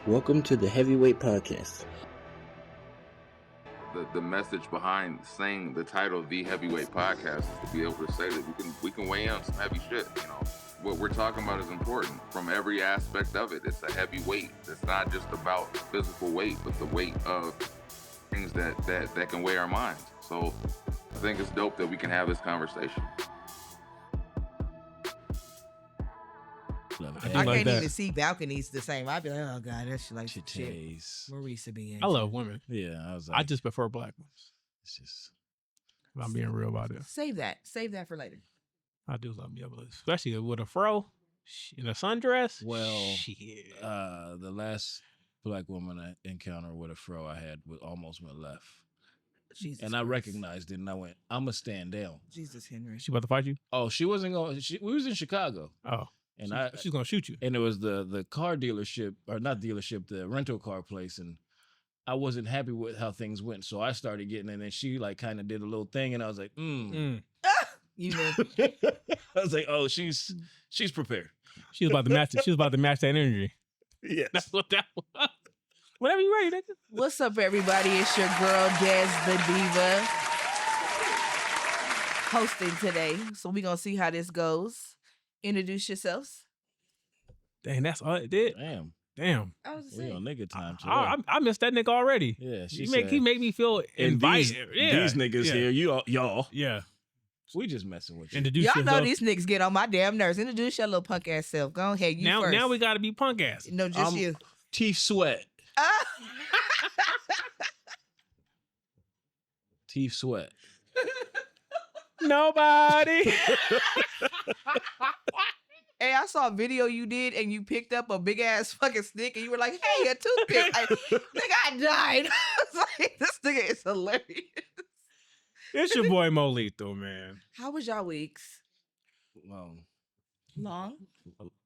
Welcome to the Heavyweight Podcast. The message behind saying the title The Heavyweight Podcast is to be able to say that we can weigh in on some heavy shit. You know, what we're talking about is important from every aspect of it. It's a heavy weight. It's not just about physical weight, but the weight of things that can weigh our minds. So I think it's dope that we can have this conversation. I can't even see balconies the same. I'd be like, oh God, that's like shit Marisa be in. I love women. Yeah, I just prefer black ones. It's just. If I'm being real about it. Save that for later. I do love me, especially with a fro in a sundress. Well, shit. The last black woman I encountered with a fro I had almost went left. Jesus and Christ. I recognized it, and I went, "I'm gonna stand down." Jesus Henry. She about to fight you? Oh, she wasn't going. We was in Chicago. Oh, and she's gonna shoot you. And it was the car dealership, or not dealership, the rental car place, and I wasn't happy with how things went, so I started getting in, and she like kind of did a little thing, and I was like, You know. I was like, oh, she's prepared. She was about to match it. She was about to match that energy. Yes. That's what that was. Whenever you ready, nigga. What's up, everybody? It's your girl, Des the Diva, hosting today. So we're going to see how this goes. Introduce yourselves. Dang, that's all it did. Damn. I was We on nigga time today. I missed that nigga already. Yeah, he made me feel invited. These niggas here, y'all. Yeah. We just messing with you. Introduce Y'all yourself. know these niggas get on my damn nerves. Introduce your little punk ass self. Go ahead, you first. Now we got to be punk ass. No, just you. Teeth Sweat. Teeth Sweat. Nobody. Hey, I saw a video you did and you picked up a big ass fucking stick and you were like, hey, a toothpick. Nigga, I died. I was like, this nigga is hilarious. It's your boy Mo Lethal, man. How was y'all weeks? Long?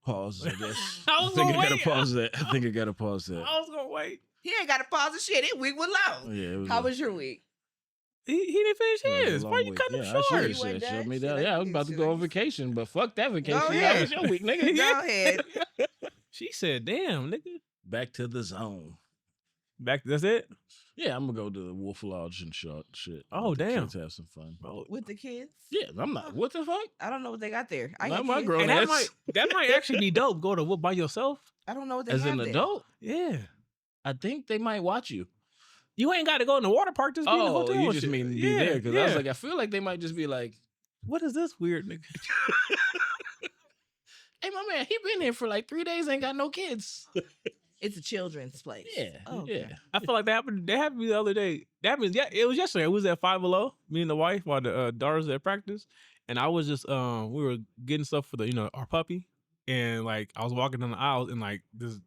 Pause, I guess. I think I gotta pause that. I think I gotta pause that. I was gonna wait. He ain't got to pause the shit. His week was long. Yeah, How was your week? He didn't finish his. Why you cutting him short? I should have said, me that. Yeah, I was about to go on vacation, but fuck that vacation. Go How ahead. was your week, nigga? Go ahead. She said, damn, nigga. Back to the zone. That's it? Yeah, I'm gonna go to the Wolf Lodge and shit. Oh, Let the damn. kids have some fun. With the kids? Yeah, I'm not. What the fuck? I don't know what they got there. Not my grown And ass. that might actually be dope. Go to Whoop by yourself. I don't know what they As have an there. adult, Yeah. I think they might watch you. You ain't got to go in the water park. Just be in the hotel. you and just shit. mean be there? Because I was like, I feel like they might just be like, what is this weird nigga? hey, my man, he been here for like 3 days, ain't got no kids. It's a children's place. Yeah, Oh, okay. yeah. I feel like that happened to me the other day. That happened, yeah, it was yesterday. We was at Five Below, me and the wife, while the daughters at practice. And I was just, we were getting stuff for our puppy. And like, I was walking down the aisle and like this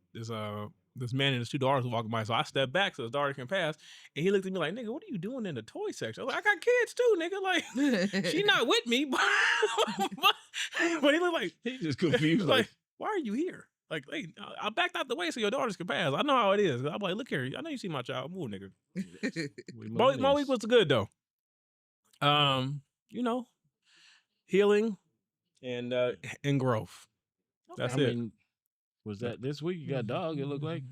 man and his two daughters were walking by. So I stepped back so his daughter can pass. And he looked at me like, nigga, what are you doing in the toy section? I was like, I got kids too, nigga. Like, she not with me. But he looked like, He just confused. like, why are you here? Like, hey, I backed out the way so your daughters can pass. I know how it is. I'm like, look here. I know you see my child. Move, nigga. My week was good, though. Healing and growth. That's it. mean, was that this week? You got a dog, it looked like.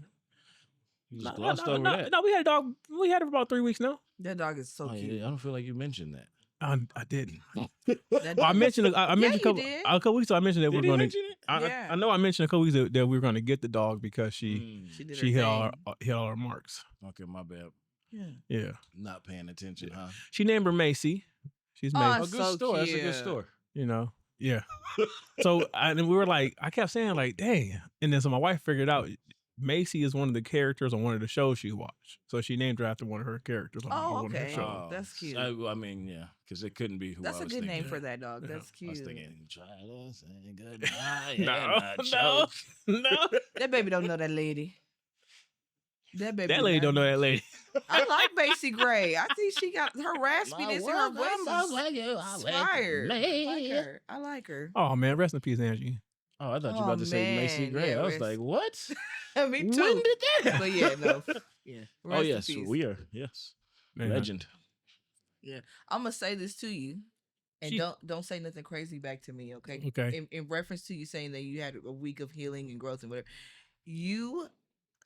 You just No, glossed over that. No, we had a dog. We had it for about 3 weeks now. That dog is so Oh, cute. yeah, I don't feel like you mentioned that. I didn't. That I dog- mentioned. I Yeah, mentioned you a did. couple weeks ago. I mentioned that Did we're he going mention to. it? Yeah. I know. I mentioned a couple weeks ago that we were going to get the dog because she She did her hit all thing. our marks. Okay, my bad. Yeah. Yeah. Not paying attention, huh? She named her Macy. She's Oh, Macy. A good so store. That's a cute. good store. Yeah. So and we were like, I kept saying like, dang. And then so my wife figured out Macy is one of the characters on one of the shows she watched. So she named her after one of her characters on Oh, one of her okay. shows. Oh, that's cute. I mean, yeah, because it couldn't be who That's I a was good thinking. name for that dog. Yeah. That's I cute. was thinking, try to say goodbye. No. That baby don't know that lady. That baby. That lady don't know that lady. I like Macy Gray. I think she got her raspiness in her voice. Is fire. I like her. Oh man, rest in peace, Angie. Oh, I thought you were about to say Macy man, Gray. yeah, I was rest- like, what? Me too. When did that happen? But yeah, no. Yeah. Oh, Rest in yes, peace. we are. Yes. Man. Legend. I'm gonna say this to you, and She- don't say nothing crazy back to me, okay? Okay. In reference to you saying that you had a week of healing and growth and whatever, you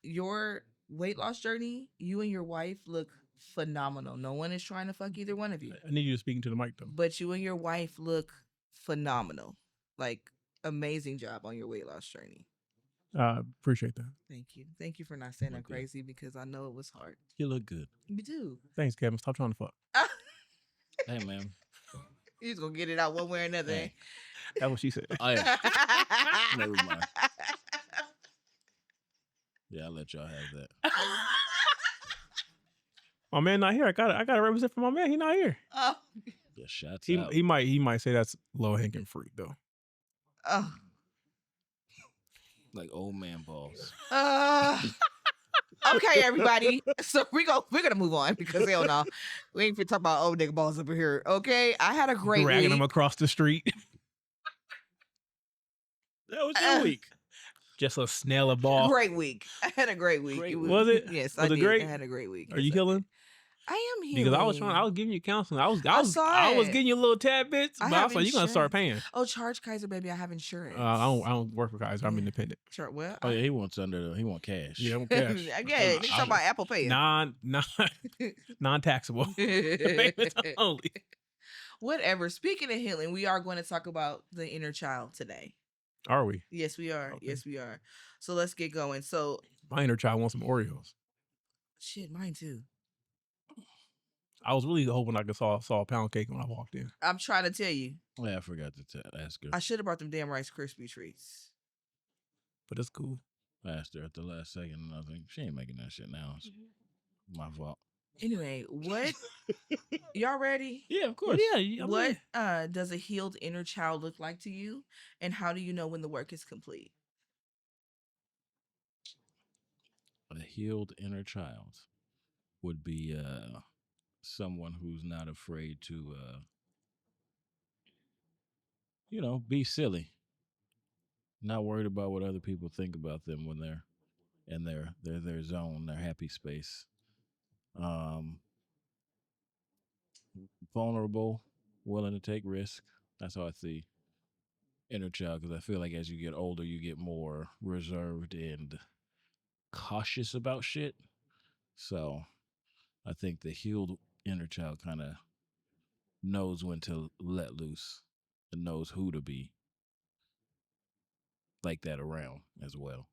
your weight loss journey, you and your wife look phenomenal. No one is trying to fuck either one of you, I need you to speak into the mic though. but you and your wife look phenomenal. Like, amazing job on your weight loss journey. Appreciate that. Thank you for not saying that Look good. crazy, because I know it was hard. You look good. You do. Thanks, Kevin. Stop trying to fuck. Hey, man. He's gonna get it out one way or another. Hey. That's what she said. Oh, yeah. Never mind. Yeah, I'll let y'all have that. My man not here. I gotta represent for my man. He not here. Oh. Yeah, shots He out. he might say that's low hanging fruit though. Oh. Like old man balls. Okay, everybody. So we're gonna move on, because hell no, we ain't finna talk about old nigga balls over here. Okay, I had a great Dragging week. him across the street. That was your week. Just a snail of ball. Great week. I had a great week. Great week. Was it? Yes, Was I it did. great? I had a great week. Are you Yes, I healing? did. I am healing. Because I was giving you counseling. I was saw was it. getting you little tad bits, I but I have was like, you're gonna start insurance. paying. Oh, charge Kaiser, baby. I have insurance. I don't work for Kaiser. I'm Yeah. independent. Sure. Well, Oh, yeah, he wants cash. Yeah, I'm cash. yeah. Nigga talking about Apple Pay. Non-taxable. Payments only. Whatever. Speaking of healing, we are going to talk about the inner child today. Are we? Yes, we are. Okay. Yes, we are. So let's get going. So, My inner child wants some Oreos. shit, mine too. I was really hoping I could saw a pound cake when I walked in. I'm trying to tell you. Oh, yeah, I forgot to ask her. I should have brought them damn Rice Krispie treats. But it's cool. I asked her at the last second, and I was like, she ain't making that shit now. It's my fault. Anyway, what? Y'all ready? Yeah, of course. Yeah. What does a healed inner child look like to you? And how do you know when the work is complete? A healed inner child would be someone who's not afraid to, be silly. Not worried about what other people think about them when they're in their zone, their happy space. Vulnerable, willing to take risk. That's how I see inner child, because I feel like as you get older, you get more reserved and cautious about shit. So I think the healed inner child kind of knows when to let loose and knows who to be like that around as well.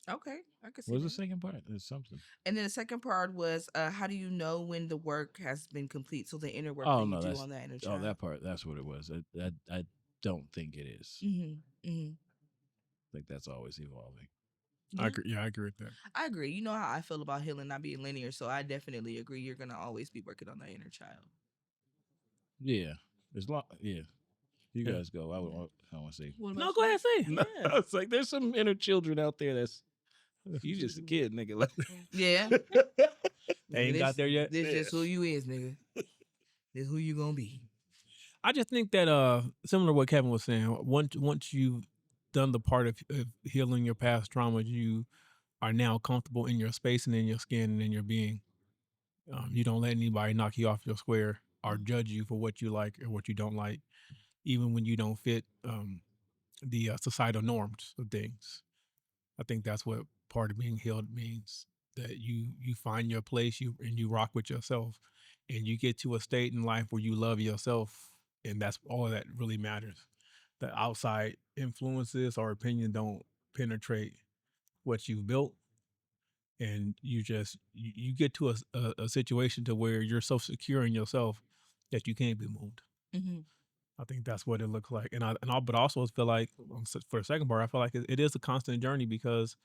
Okay, I can see What was that. the second part? There's something. And then the second part was, how do you know when the work has been complete? So the inner work Oh, that no, you do that's- on that inner Oh, child. that part. That's what it was. I don't think it is. Mm-hmm. Mm-hmm. I think that's always evolving. I agree. Yeah, I agree with that. I agree. You know how I feel about healing not being linear, so I definitely agree. You're gonna always be working on that inner child. Yeah. As long, yeah. You Yeah. guys go. I want to say. What No, about go you? ahead, say. No, Yeah. it's like there's some inner children out there that's you just a kid, nigga. Like, Yeah. They ain't got there yet. This just who you is, nigga. This who you gonna be. I just think that similar to what Kevin was saying, once you've done the part of healing your past traumas, you are now comfortable in your space and in your skin and in your being. You don't let anybody knock you off your square or judge you for what you like or what you don't like, even when you don't fit the societal norms of things. I think that's what part of being healed means, that you find your place, and you rock with yourself, and you get to a state in life where you love yourself, and that's all that really matters. The outside influences or opinion don't penetrate what you've built, and you get to a situation to where you're so secure in yourself that you can't be moved. Mm-hmm. I think that's what it looks like, but I also feel like for the second part, I feel like it is a constant journey, because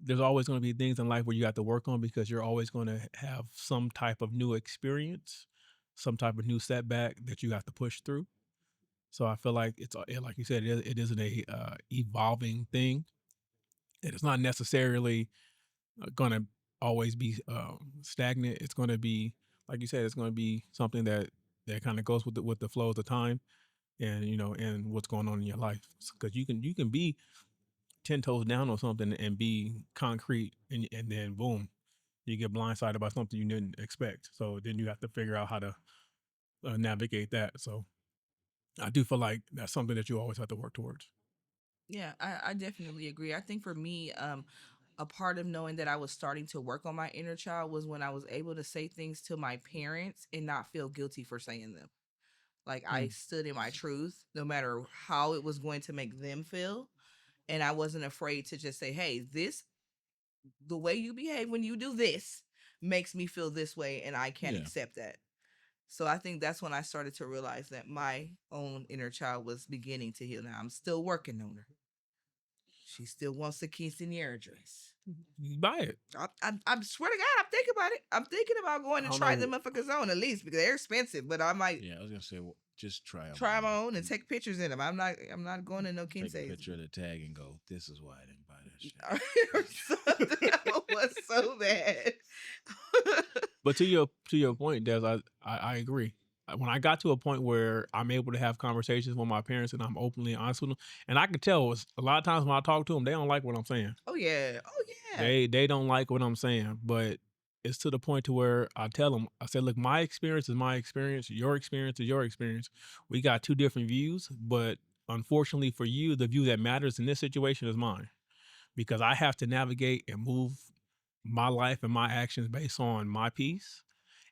there's always going to be things in life where you have to work on, because you're always going to have some type of new experience, some type of new setback that you have to push through. So I feel like like you said, it is an evolving thing. It's not necessarily going to always be stagnant. It's going to be, like you said, it's going to be something that kind of goes with the flow of the time, and and what's going on in your life. Because you can be 10 toes down on something and be concrete, and then boom, you get blindsided by something you didn't expect. So then you have to figure out how to navigate that. So I do feel like that's something that you always have to work towards. Yeah, I definitely agree. I think for me, a part of knowing that I was starting to work on my inner child was when I was able to say things to my parents and not feel guilty for saying them. Like I stood in my truth, no matter how it was going to make them feel. And I wasn't afraid to just say, hey, the way you behave when you do this makes me feel this way, and I can't Yeah. accept that. So I think that's when I started to realize that my own inner child was beginning to heal. Now I'm still working on her. She still wants the quinceanera dress. You buy it. I swear to God, I'm thinking about it. I'm thinking about going I and don't try know. them motherfuckers on at least because they're expensive. But I might Yeah, I was gonna say, well, just try them. try them on and take pictures in them. I'm not going to no Take a quinceañeras. picture of the tag and go, "This is why I didn't buy that shit." That was so bad. But to your point, Des, I agree. When I got to a point where I'm able to have conversations with my parents and I'm openly honest with them, and I can tell a lot of times when I talk to them, they don't like what I'm saying. Oh yeah. Oh yeah. They don't like what I'm saying, but it's to the point to where I tell them, I said, look, my experience is my experience, your experience is your experience. We got two different views, but unfortunately for you, the view that matters in this situation is mine because I have to navigate and move my life and my actions based on my peace.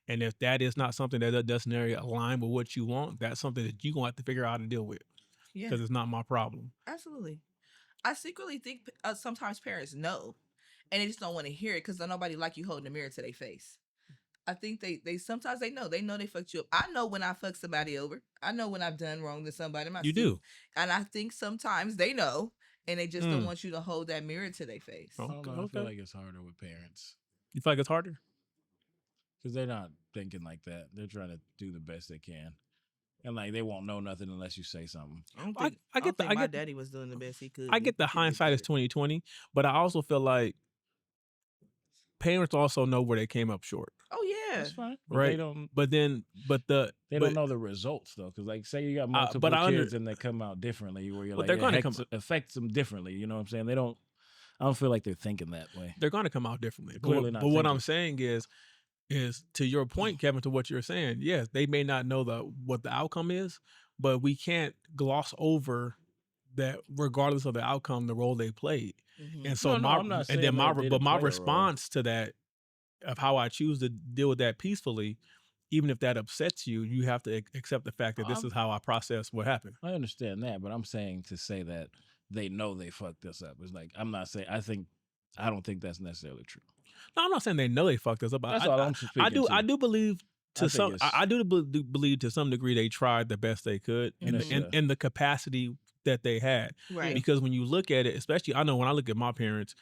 And if that is not something that doesn't align with what you want, that's something that you're going to have to figure out how to deal with Yeah. because it's not my problem. Absolutely. I secretly think sometimes parents know, and they just don't want to hear it because nobody like you holding a mirror to their face. I think they sometimes they know they fucked you up. I know when I fuck somebody over. I know when I've done wrong to somebody. You do. And I think sometimes they know, and they just don't Mm. want you to hold that mirror to their face. I don't know. I Okay. feel like it's harder with parents You feel like it's harder? because they're not thinking like that. They're trying to do the best they can, and like they won't know nothing unless you say something. I don't think my daddy was doing the best he could. I get the hindsight is 20/20, but I also feel like parents also know where they came up short. Oh yeah. That's fine, but Right. they don't. But then, They don't know the results though, because like say you got multiple but I kids and they come out differently, where you're But like they're it gonna affects them differently. You know what I'm saying? They don't. I don't feel like they're thinking that way. they're going to come out differently. Clearly not But what thinking. I'm saying is to your point, Kevin, to what you're saying. Yes, they may not know what the outcome is, but we can't gloss over that regardless of the outcome, the role they played. Mhm. And so I'm not saying they my didn't play a role. response to that of how I choose to deal with that peacefully, even if that upsets you, you have to accept the fact that this is how I process what happened. I understand that, but I'm saying to say that they know they fucked us up. It's like I'm not saying. I don't think that's necessarily true. No, I'm not saying they know they fucked us up. That's all I'm speaking I do. to. I do believe I think some. it's- I do believe to some degree they tried the best they could in the capacity that they had. Right. Because when you look at it, especially I know when I look at my parents,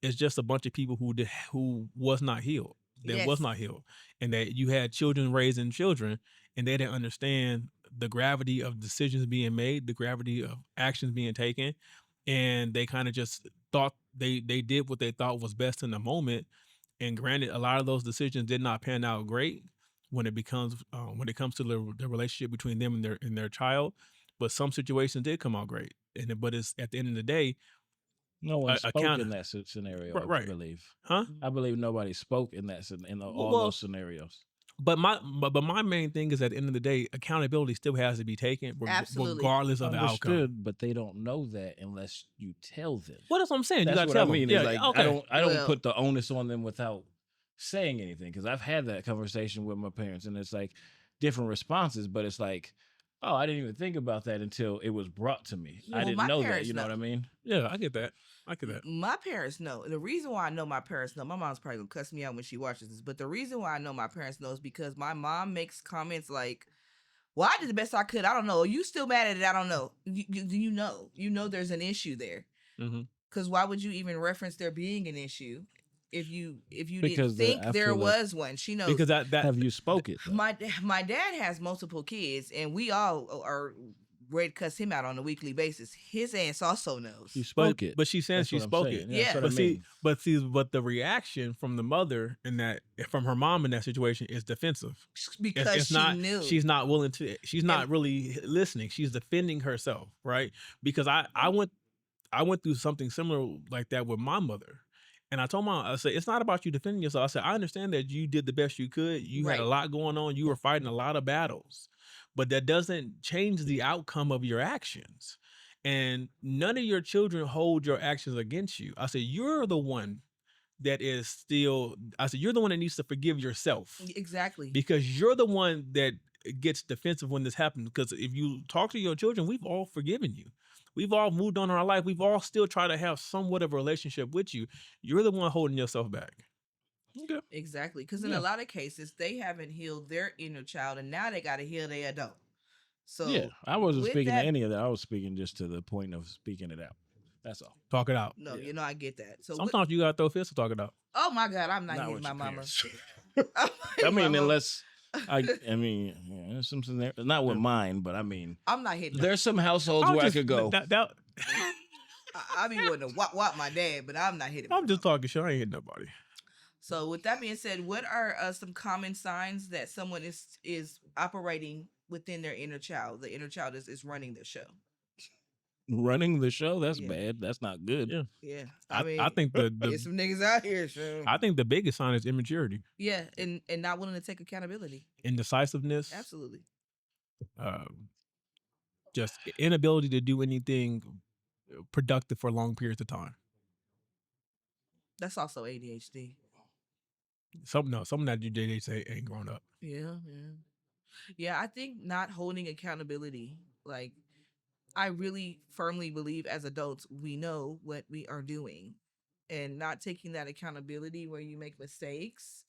it's just a bunch of people who was not healed. That was Yes. not healed, and that you had children raising children, and they didn't understand the gravity of decisions being made, the gravity of actions being taken, and they kind of just thought they did what they thought was best in the moment. And granted, a lot of those decisions did not pan out great when it comes to the relationship between them and their child. But some situations did come out great, but it's at the end of the day, No one spoke account- in that scenario. Right. I believe. huh? I believe nobody spoke in that in all Well, those scenarios. But my main thing is at the end of the day, accountability still has to be taken, Absolutely. regardless of the outcome. Understood, but they don't know that unless you tell them. Well, that's what I'm saying. That's you gotta what tell I them. mean. Yeah, It's like okay. I don't Well- put the onus on them without saying anything, because I've had that conversation with my parents, and it's like different responses, but it's like, oh, I didn't even think about that until it was brought to me. I Well, didn't my know that. parents You know know. what I mean? Yeah, I get that. My parents know. The reason why I know my parents know, my mom's probably gonna cuss me out when she watches this, but the reason why I know my parents know is because my mom makes comments like, well, I did the best I could. I don't know. Are you still mad at it? I don't know. You know there's an issue there. Mm-hmm. Because why would you even reference there being an issue if you Because didn't think I there feel like- was one? She knows. Because that Have you spoke it? though? my dad has multiple kids, and we all are ready to cuss him out on a weekly basis. His ass also knows. You spoke it. But she said That's she what I'm spoke saying. it. Yeah. That's what But I mean. but the reaction from the mother from her mom in that situation is defensive. Because It's she not, knew. she's not willing to. She's not really listening. She's defending herself, right? Because I went through something similar like that with my mother, and I told Mom, I said, it's not about you defending yourself. I said, I understand that you did the best you could. You had a Right. lot going on. You were fighting a lot of battles, but that doesn't change the outcome of your actions. and none of your children hold your actions against you. I said, you're the one that is still, I said, you're the one that needs to forgive yourself. Exactly. Because you're the one that gets defensive when this happens. Because if you talk to your children, we've all forgiven you. We've all moved on in our life. We've all still tried to have somewhat of a relationship with you. You're the one holding yourself back. Okay. Exactly. Because in Yeah. a lot of cases, they haven't healed their inner child, and now they got to heal their adult. So Yeah, I wasn't with speaking that- to any of that. I was speaking just to the point of speaking it out. That's all. Talk it out. No, Yeah. you know, I get that. So Sometimes you got to throw fists to talk it out. oh my God, I'm not Not hitting with my your mama. parents. I'm not I hitting my mean, mama. unless I mean, yeah, there's something there. Not with mine, but I mean, I'm not hitting. there's some households where I could go. I be wanting to whop my dad, but I'm not hitting. I'm just talking shit. I ain't hitting nobody. So with that being said, what are some common signs that someone is operating within their inner child? The inner child is running the show. Running the show, that's Yeah. bad. That's not good. Yeah. Yeah, I mean, think there's some niggas out here. So I think the biggest sign is immaturity, yeah, and not willing to take accountability. indecisiveness, Absolutely. just inability to do anything productive for long periods of time. That's also ADHD. Some that they say ain't grown up. Yeah. I think not holding accountability. Like, I really firmly believe as adults we know what we are doing, and not taking that accountability where you make mistakes.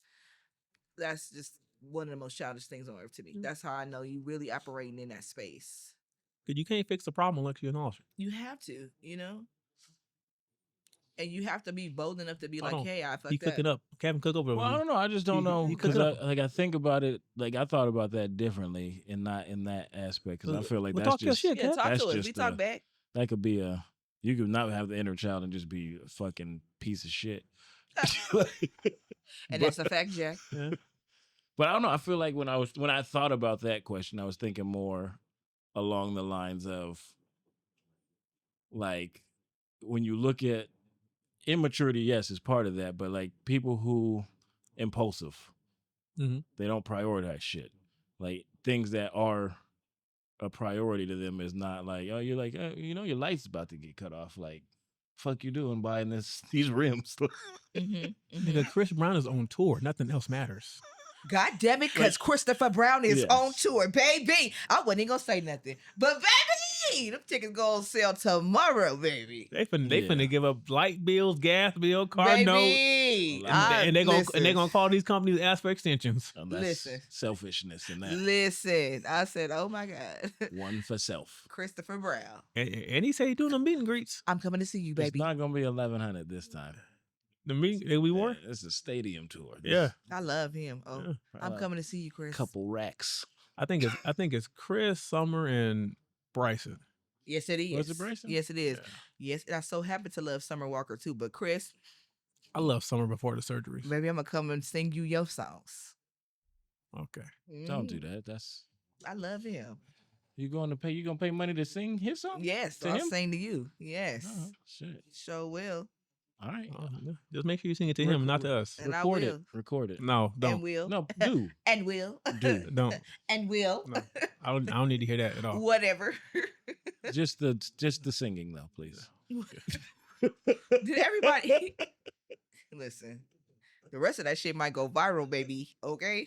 That's just one of the most childish things on earth to me. That's how I know you really operating in that space. Because you can't fix the problem unless you acknowledge it. You have to, and you have to be bold enough to be Hold like, on. "Hey, I fucked He cooking up. Kevin cook over. Well, I don't know. I just don't know He because cook it up. I think about it. Like I thought about that differently, and not in that aspect. Because I feel like Well, that's talk your just shit, Yeah, talk that's to us. just We talk a- back. that could be a. You could not have the inner child and just be a fucking piece of shit. And that's a fact, Jack. Yeah. But I don't know. I feel like when I thought about that question, I was thinking more along the lines of like when you look at immaturity, yes, is part of that, but like people who impulsive, Mhm. they don't prioritize shit. Like things that are a priority to them is not like, oh, you're like, your light's about to get cut off. Like, fuck you doing buying these rims? Nigga, Chris Brown is on tour. Nothing else matters. God damn it, because Christopher Brown is Yes. on tour, baby. I wasn't even gonna say nothing, but baby, them tickets go on sale tomorrow, baby. They Yeah. finna give up light bills, gas bill, car note, Baby, and they gonna listen. call these companies ask for extensions. And that's Listen. selfishness in that. Listen, I said, oh my God, One for self. Christopher Brown. And he said he doing them meet and greets. I'm coming to see you, It's baby. not gonna be 1,100 this time. The meet that we wore. Yeah, it's a stadium tour. Yeah, I love him. Oh, Yeah. I'm coming to see you, Chris. Couple racks. I think it's Chris, Summer, and Bryson. Yes, it is. Was it Bryson? Yes, it is. Yeah. Yes, and I so happen to love Summer Walker too. But Chris, I love Summer before the surgeries. baby, I'm gonna come and sing you your songs. Okay. Don't do Mhm. that. That's I love him. you gonna pay money to sing his song? Yes, To I'll him? sing to you. Yes, Oh, shit. sure will. All right. Just make sure you sing it to him, not to us. And I Record will. it. Record it. No, And don't. will. No, do. And will. Do. Don't. And will. No. I don't need to hear that at all. Whatever. Just the singing though, please. Did everybody listen? The rest of that shit might go viral, baby. Okay.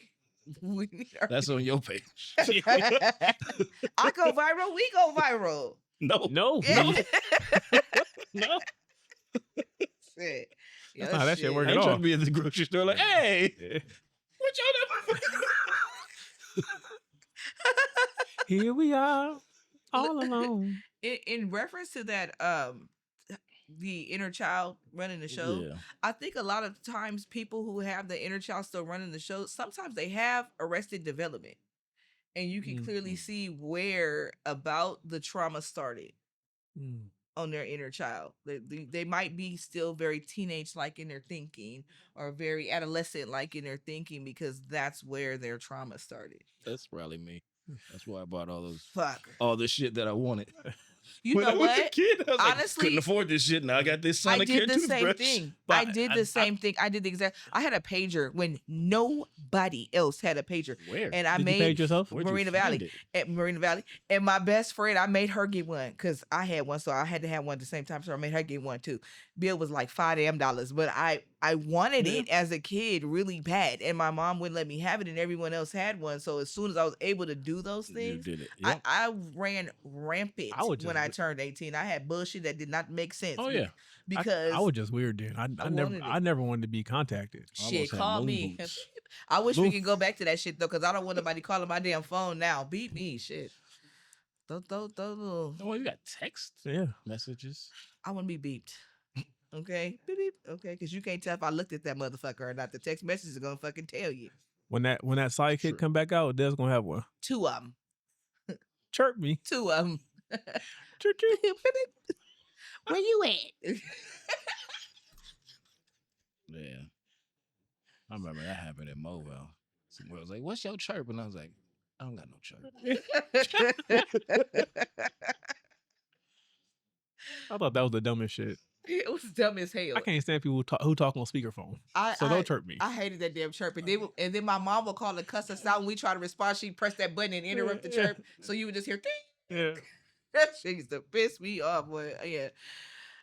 We need our- That's on your page. I go viral. We go viral. No. No. Yeah. No. Shit. That's not how that shit work I at ain't all. trying to be at the grocery store like, hey, Yeah. what y'all doing? Here we are, all alone. In reference to that, the inner child running the show, Yeah. I think a lot of times people who have the inner child still running the show, sometimes they have arrested development, and you can clearly see where about the trauma started Mm. on their inner child. They might be still very teenage-like in their thinking, or very adolescent-like in their thinking, because that's where their trauma started. That's probably me. That's why I bought Fuck. all the shit that I wanted. You When know I was a what? kid, I was like, Honestly, couldn't afford this shit. Now I got this I Sonicare did the same toothbrush. thing. I did the same thing. I did the exact. I had a pager when nobody else had a pager. Where? And I Did you made page yourself? Where'd you Marina find Valley it? at Marina Valley. And my best friend, I made her get one because I had one, so I had to have one at the same time. So I made her get one too. Bill was like $5, but I wanted Yeah. it as a kid really bad, and my mom wouldn't let me have it, and everyone else had one. So as soon as I was able to do those You things, did it. Yep. I ran rampant I would when just- I turned 18. I had bullshit that did not make sense. Oh, yeah. because I was just weird then. I never wanted to be contacted. shit, Almost had call moon me. boots. I wish we Boof. could go back to that shit though, because I don't want nobody calling my damn phone now. Beat me, shit. Those little- Oh, you got text Yeah. messages. I want to be beeped. Okay, beep, beep. Okay, because you can't tell if I looked at that motherfucker or not. The text messages are gonna fucking tell you. When that sidekick True. come back out, Dad's gonna have one. 2 of them. Chirp me. 2 of them. Chirp, chirp. Where you at? Yeah. I remember that happened in Mobile. Somebody was like, "What's your chirp?" And I was like, "I don't got no chirp." I thought that was the dumbest shit. It was dumb as hell. I can't stand people who talk on speakerphone. So don't chirp me. I hated that damn chirp. And then my mom would call and cuss us out when we try to respond. She'd press that button and interrupt the Yeah. chirp. So you would just hear ding. Yeah. That shit used to piss me off, boy. Yeah.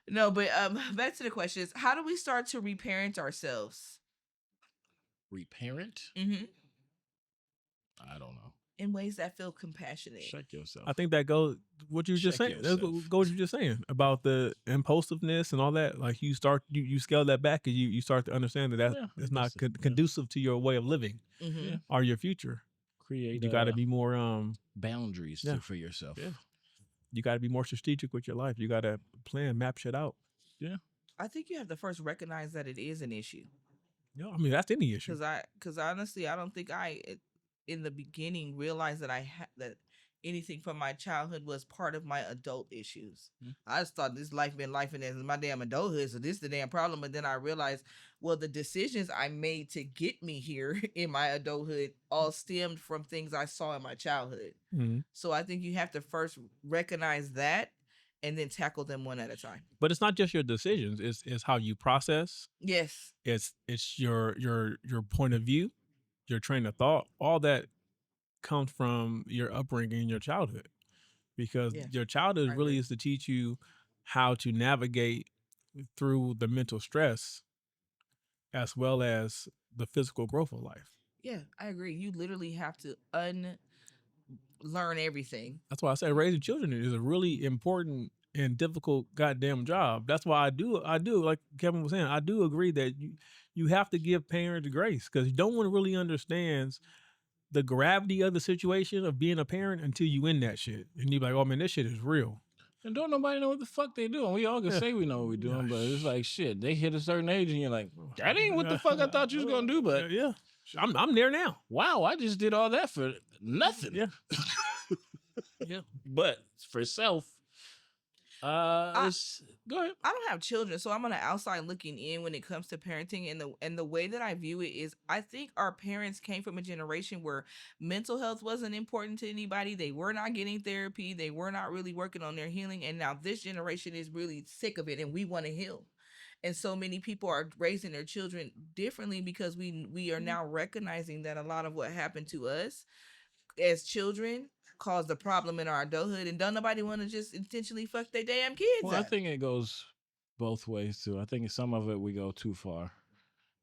No, but back to the questions. How do we start to reparent ourselves? Reparent? Mm-hmm. I don't know. In ways that feel compassionate. Check yourself. I think that goes what you were just Check saying. That yourself. goes what you were just saying about the impulsiveness and all that. Like you scale that back and you start to understand that Yeah, that's I not guess so. conducive to your way of living Mm-hmm. Yeah. or your future. Create. You got to be more boundaries yeah. for yourself. Yeah. You got to be more strategic with your life. You got to plan, map shit out. Yeah. I think you have to first recognize that it is an issue. You know, I mean, that's any issue. Because honestly, I don't think in the beginning realized that that anything from my childhood was part of my adult issues. I just thought this life been life and this is my damn adulthood, so this is the damn problem. But then I realized, well, the decisions I made to get me here in my adulthood all stemmed from things I saw in my childhood. Mhm. So I think you have to first recognize that and then tackle them one at a time. But it's not just your decisions. It's how you process. Yes. It's your point of view, your train of thought. All that comes from your upbringing, your childhood, because Yeah, your childhood I really agree. is to teach you how to navigate through the mental stress as well as the physical growth of life. Yeah, I agree. You literally have to unlearn everything. That's why I say raising children is a really important and difficult goddamn job. That's why I do like Kevin was saying, I do agree that you have to give parents grace because no one really understands the gravity of the situation of being a parent until you in that shit. And you're like, oh man, this shit is real. And don't nobody know what the fuck they doing. We all can say we know what we're doing, but it's like shit. They hit a certain age and you're like, that ain't what the fuck I thought you was gonna do. But yeah, I'm there now. wow, I just did all that for nothing. Yeah. Yeah. But for self, go ahead. I don't have children, so I'm on the outside looking in when it comes to parenting, and the way that I view it is, I think our parents came from a generation where mental health wasn't important to anybody. They were not getting therapy. They were not really working on their healing, and now this generation is really sick of it, and we want to heal. And so many people are raising their children differently because we are now recognizing that a lot of what happened to us as children caused a problem in our adulthood, and don't nobody want to just intentionally fuck their damn kids Well, I up. think it goes both ways too. I think some of it we go too far,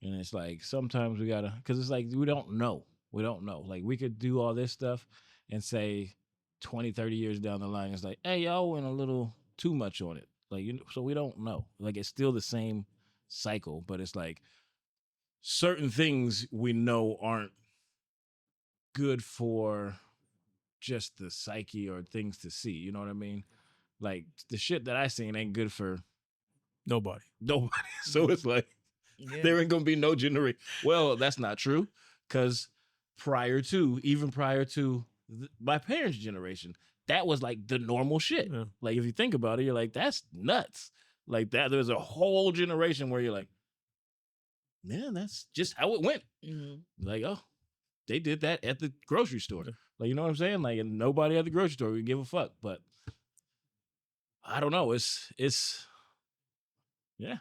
and it's like sometimes we gotta, because it's like we don't know. Like we could do all this stuff and say 20, 30 years down the line, it's like, hey, y'all went a little too much on it. Like, so we don't know. Like it's still the same cycle, but it's like certain things we know aren't good for just the psyche or things to see. You know what I mean? Like the shit that I seen ain't good for Nobody. So it's like there ain't gonna be no generation. Well, that's not true, because even prior to my parents' generation, that was like the normal shit. Yeah. Like if you think about it, you're like, that's nuts. Like that, there's a whole generation where you're like, man, that's just how it went. Mm-hmm. Like, oh, they did that at the grocery store. Like, you know what I'm saying? Like, and nobody at the grocery store would give a fuck. But I don't know. It's yeah.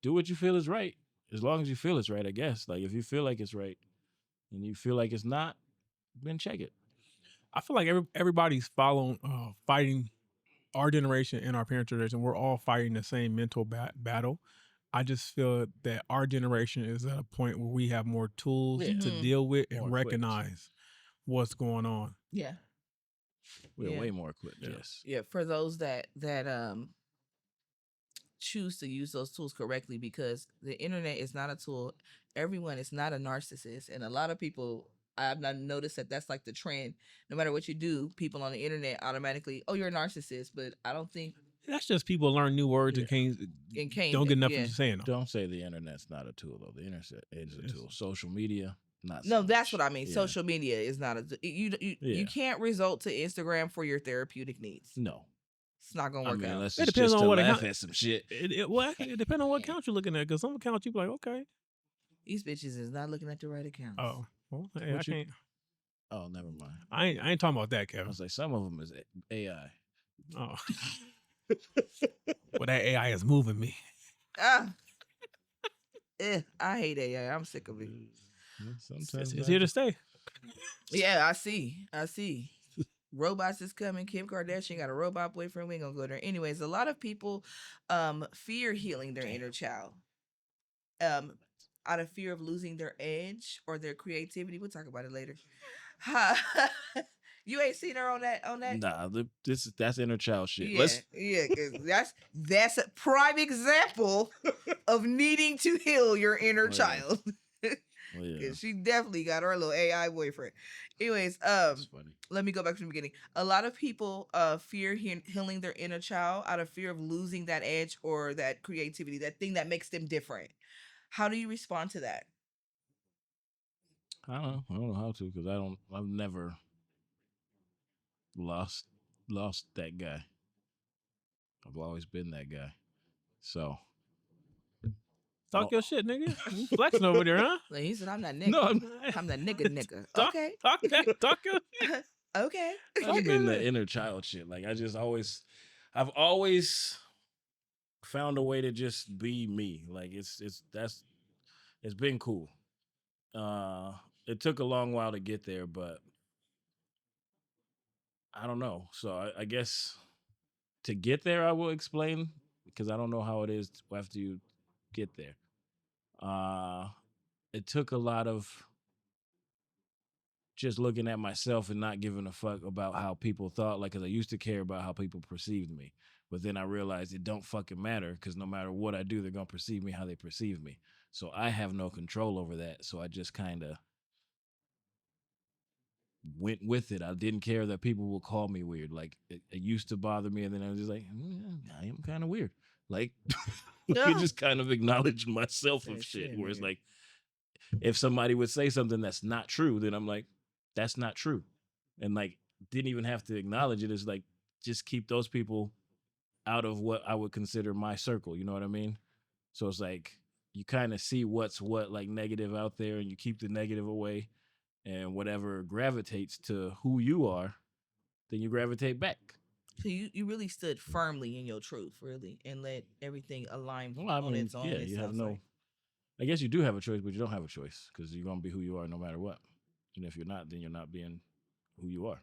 do what you feel is right. As long as you feel it's right, I guess. Like if you feel like it's right and you feel like it's not, then check it. I feel like everybody's fighting our generation and our parents' generation. We're all fighting the same mental battle. I just feel that our generation is at a point where we have more tools Yeah. to deal with and More equipped. recognize what's going on. Yeah. We're Yeah. way more equipped, Yeah. yes. Yeah, for those that choose to use those tools correctly, because the internet is not a tool. Everyone is not a narcissist, and a lot of people, I've not noticed that that's like the trend. No matter what you do, people on the internet automatically, oh, you're a narcissist. But I don't think That's just people learn new words and can't don't get nothing to say them. Don't say the internet's not a tool, though. The internet is a tool. Social media, not no, so that's much. what I mean. Yeah. Social media is not a you can't result to Instagram for your therapeutic needs. No. It's not gonna work out. Unless It it's depends just on to what laugh account- at some shit. It depends on what account you're looking at, because some accounts you be like, okay. These bitches is not looking at the right accounts. Oh, well, hey, I can't. Oh, never mind. I ain't talking about that, I Kevin. was like, some of them is AI. Oh, well, that AI is moving me. I hate AI. I'm sick of it. Sometimes It's here to stay. Yeah, I see. Robots is coming. Kim Kardashian got a robot boyfriend. We ain't gonna go there. Anyways, a lot of people fear healing their inner child. Out of fear of losing their edge or their creativity. We'll talk about it later. You ain't seen her on that. Nah, that's inner child shit. Yeah, because that's a prime example of needing to heal your inner child. Because she definitely got her little AI boyfriend. Anyways, That's funny. let me go back to the beginning. A lot of people fear healing their inner child out of fear of losing that edge or that creativity, that thing that makes them different. How do you respond to that? I don't know how to, because I've never lost that guy. I've always been that guy. So Talk your shit, nigga. You flexing over there, huh? Like he said, I'm that nigga. no, I'm that nigga. Talk, Okay. Talk your shit. Okay. I mean the inner child shit. Like I've always found a way to just be me. Like it's been cool. It took a long while to get there, but I don't know. So I guess to get there, I will explain, because I don't know how it is after you get there. It took a lot of just looking at myself and not giving a fuck about how people thought. Like, because I used to care about how people perceived me, but then I realized it don't fucking matter, because no matter what I do, they're gonna perceive me how they perceive me. So I have no control over that. So I just kind of went with it. I didn't care that people would call me weird. Like it used to bother me, and then I was just like, I am kind of weird. Like I just kind of acknowledged myself of shit. Where it's like, if somebody would say something that's not true, then I'm like, that's not true, and like didn't even have to acknowledge it. It's like, just keep those people out of what I would consider my circle. You know what I mean? So it's like you kind of see what's what, like negative out there, and you keep the negative away. And whatever gravitates to who you are, then you gravitate back. So you really stood firmly in your truth, really, and let everything align on its own. Yeah, you have no. Like. I guess you do have a choice, but you don't have a choice, because you're gonna be who you are no matter what. And if you're not, then you're not being who you are.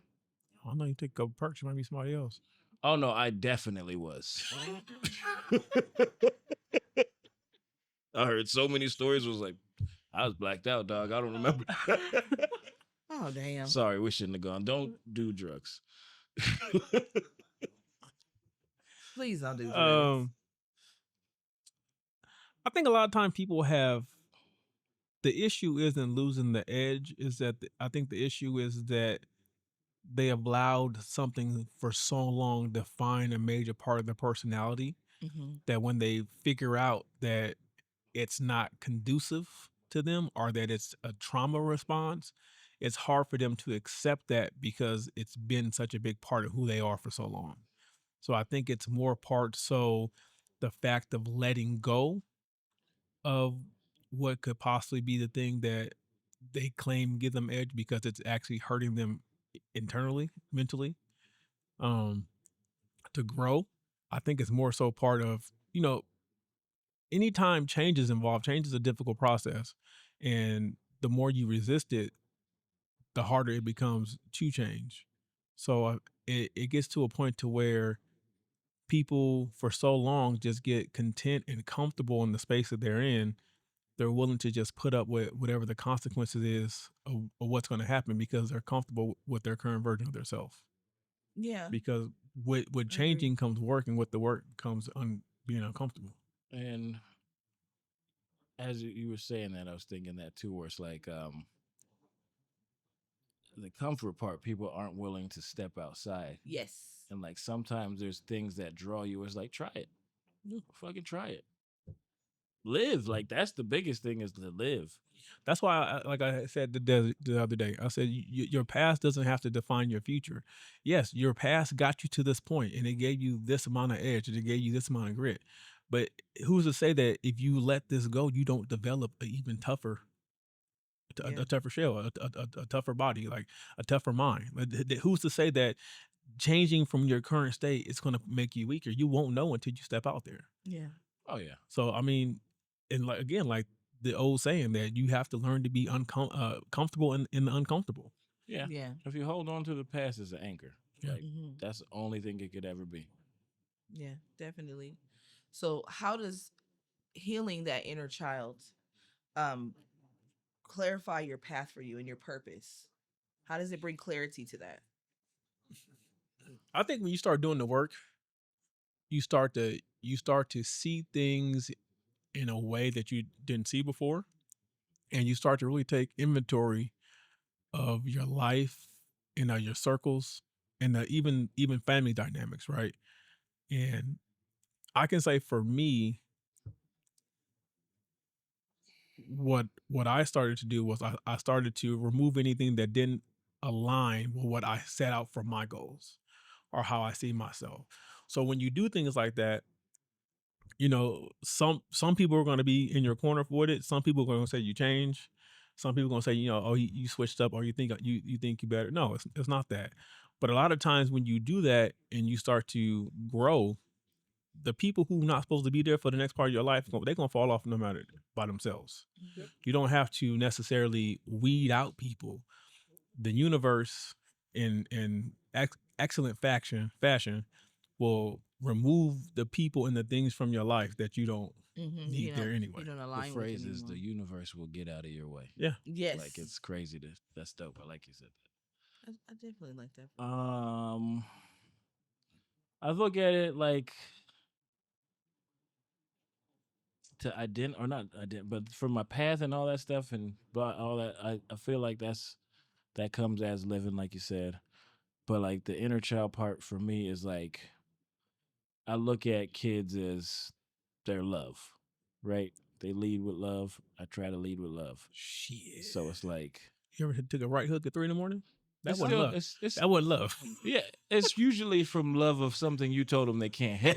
I don't know. You take a couple perks, you might be somebody else. Oh no, I definitely was. I heard so many stories. Was like, I was blacked out, dog. I don't remember. Oh damn! Sorry, we shouldn't have gone. Don't do drugs. Please don't do drugs. I think a lot of times people have, the issue isn't losing the edge. Is that I think the issue is that they have allowed something for so long define a major part of their personality, that when they figure out that it's not conducive to them, or that it's a trauma response, it's hard for them to accept that, because it's been such a big part of who they are for so long. So I think it's more part so the fact of letting go of what could possibly be the thing that they claim give them edge, because it's actually hurting them internally, mentally, to grow. I think it's more so part of, anytime change is involved, change is a difficult process, and the more you resist it, the harder it becomes to change. So it gets to a point to where people for so long just get content and comfortable in the space that they're in. They're willing to just put up with whatever the consequences is of what's going to happen because they're comfortable with their current version of themselves. Yeah. Because with changing comes work, and with the work comes being uncomfortable. And as you were saying that, I was thinking that too, where it's like the comfort part, people aren't willing to step outside. Yes. And like sometimes there's things that draw you. It's like, try it. Fucking try it. Live. Like that's the biggest thing, is to live. That's why, like I said the other day, I said your past doesn't have to define your future. Yes, your past got you to this point, and it gave you this amount of edge, and it gave you this amount of grit. But who's to say that if you let this go, you don't develop an even tougher, a tougher shell, a tougher body, like a tougher mind? Who's to say that changing from your current state is going to make you weaker? You won't know until you step out there. Yeah. Oh yeah. So I mean, and like again, like the old saying that you have to learn to be comfortable in the uncomfortable. Yeah. Yeah. If you hold on to the past as an anchor, Yeah. like that's the only thing it could ever be. Yeah, definitely. So how does healing that inner child clarify your path for you and your purpose? How does it bring clarity to that? I think when you start doing the work, you start to see things in a way that you didn't see before, and you start to really take inventory of your life and your circles and even family dynamics, right? And I can say for me, what I started to do was I started to remove anything that didn't align with what I set out for my goals or how I see myself. So when you do things like that, you know, some people are going to be in your corner for it. Some people are going to say you change. Some people are going to say, you know, oh, you switched up, or you think you better. No, it's not that. But a lot of times when you do that and you start to grow, the people who are not supposed to be there for the next part of your life, they're going to fall off no matter by themselves. Yep. You don't have to necessarily weed out people. The universe in excellent fashion will remove the people and the things from your life that you don't need there anyway. You don't The align phrase with is the universe will get out of your way. Yeah. Yes. Like it's crazy. That's dope. I like you said that. I definitely like that. I look at it like to identify, or not identify, but for my path and all that stuff and all that, I feel like that comes as living, like you said. But like the inner child part for me is like, I look at kids as their love, right? They lead with love. I try to lead with love. Shit. So it's like, you ever took a right hook at 3 a.m? That wasn't love. It's, that wasn't love. Yeah, it's usually from love of something you told them they can't have.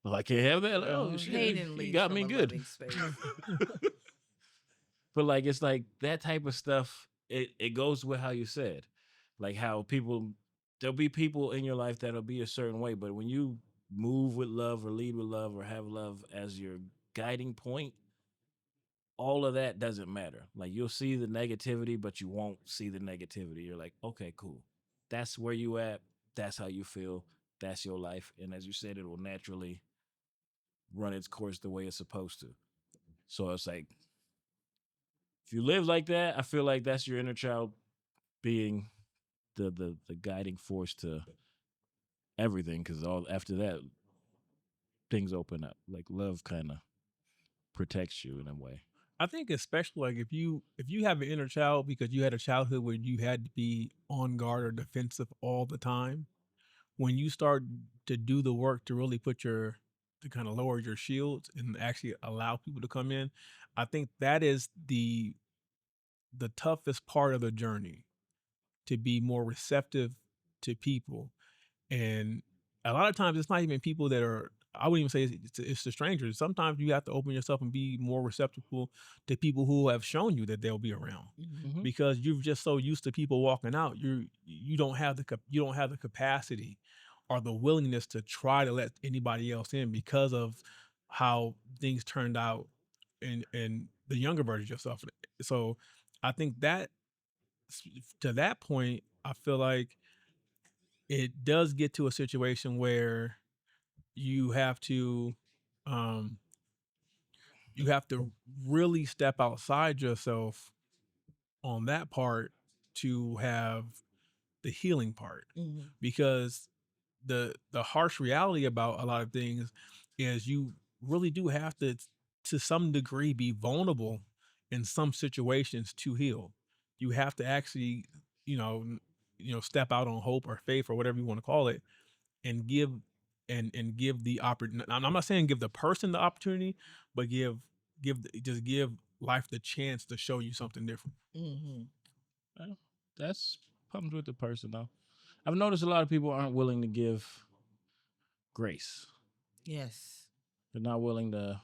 Well, I can't have that. Like, oh shit, you got me good. But like, it's like that type of stuff. It goes with how you said, like how there'll be people in your life that'll be a certain way, but when you move with love or lead with love or have love as your guiding point, all of that doesn't matter. Like you'll see the negativity, but you won't see the negativity. You're like, okay, cool. That's where you at. That's how you feel. That's your life. And as you said, it will naturally run its course the way it's supposed to. So it's like, if you live like that, I feel like that's your inner child being the guiding force to everything. Because all after that, things open up. Like love kind of protects you in a way. I think especially like if you have an inner child because you had a childhood where you had to be on guard or defensive all the time, when you start to do the work to really to kind of lower your shields and actually allow people to come in, I think that is the toughest part of the journey, to be more receptive to people. And a lot of times it's not even people that are, I wouldn't even say it's the strangers. Sometimes you have to open yourself and be more receptive to people who have shown you that they'll be around, because you're just so used to people walking out. You don't have the capacity are the willingness to try to let anybody else in because of how things turned out in the younger version of yourself. So I think that to that point, I feel like it does get to a situation where you have to um you have to really step outside yourself on that part to have the healing part, because the harsh reality about a lot of things is you really do have to some degree be vulnerable in some situations to heal. You have to actually, step out on hope or faith or whatever you want to call it, and give the opportunity. I'm not saying give the person the opportunity, but give life the chance to show you something different. Well, that's comes with the person, though. I've noticed a lot of people aren't willing to give grace. Yes. They're not willing to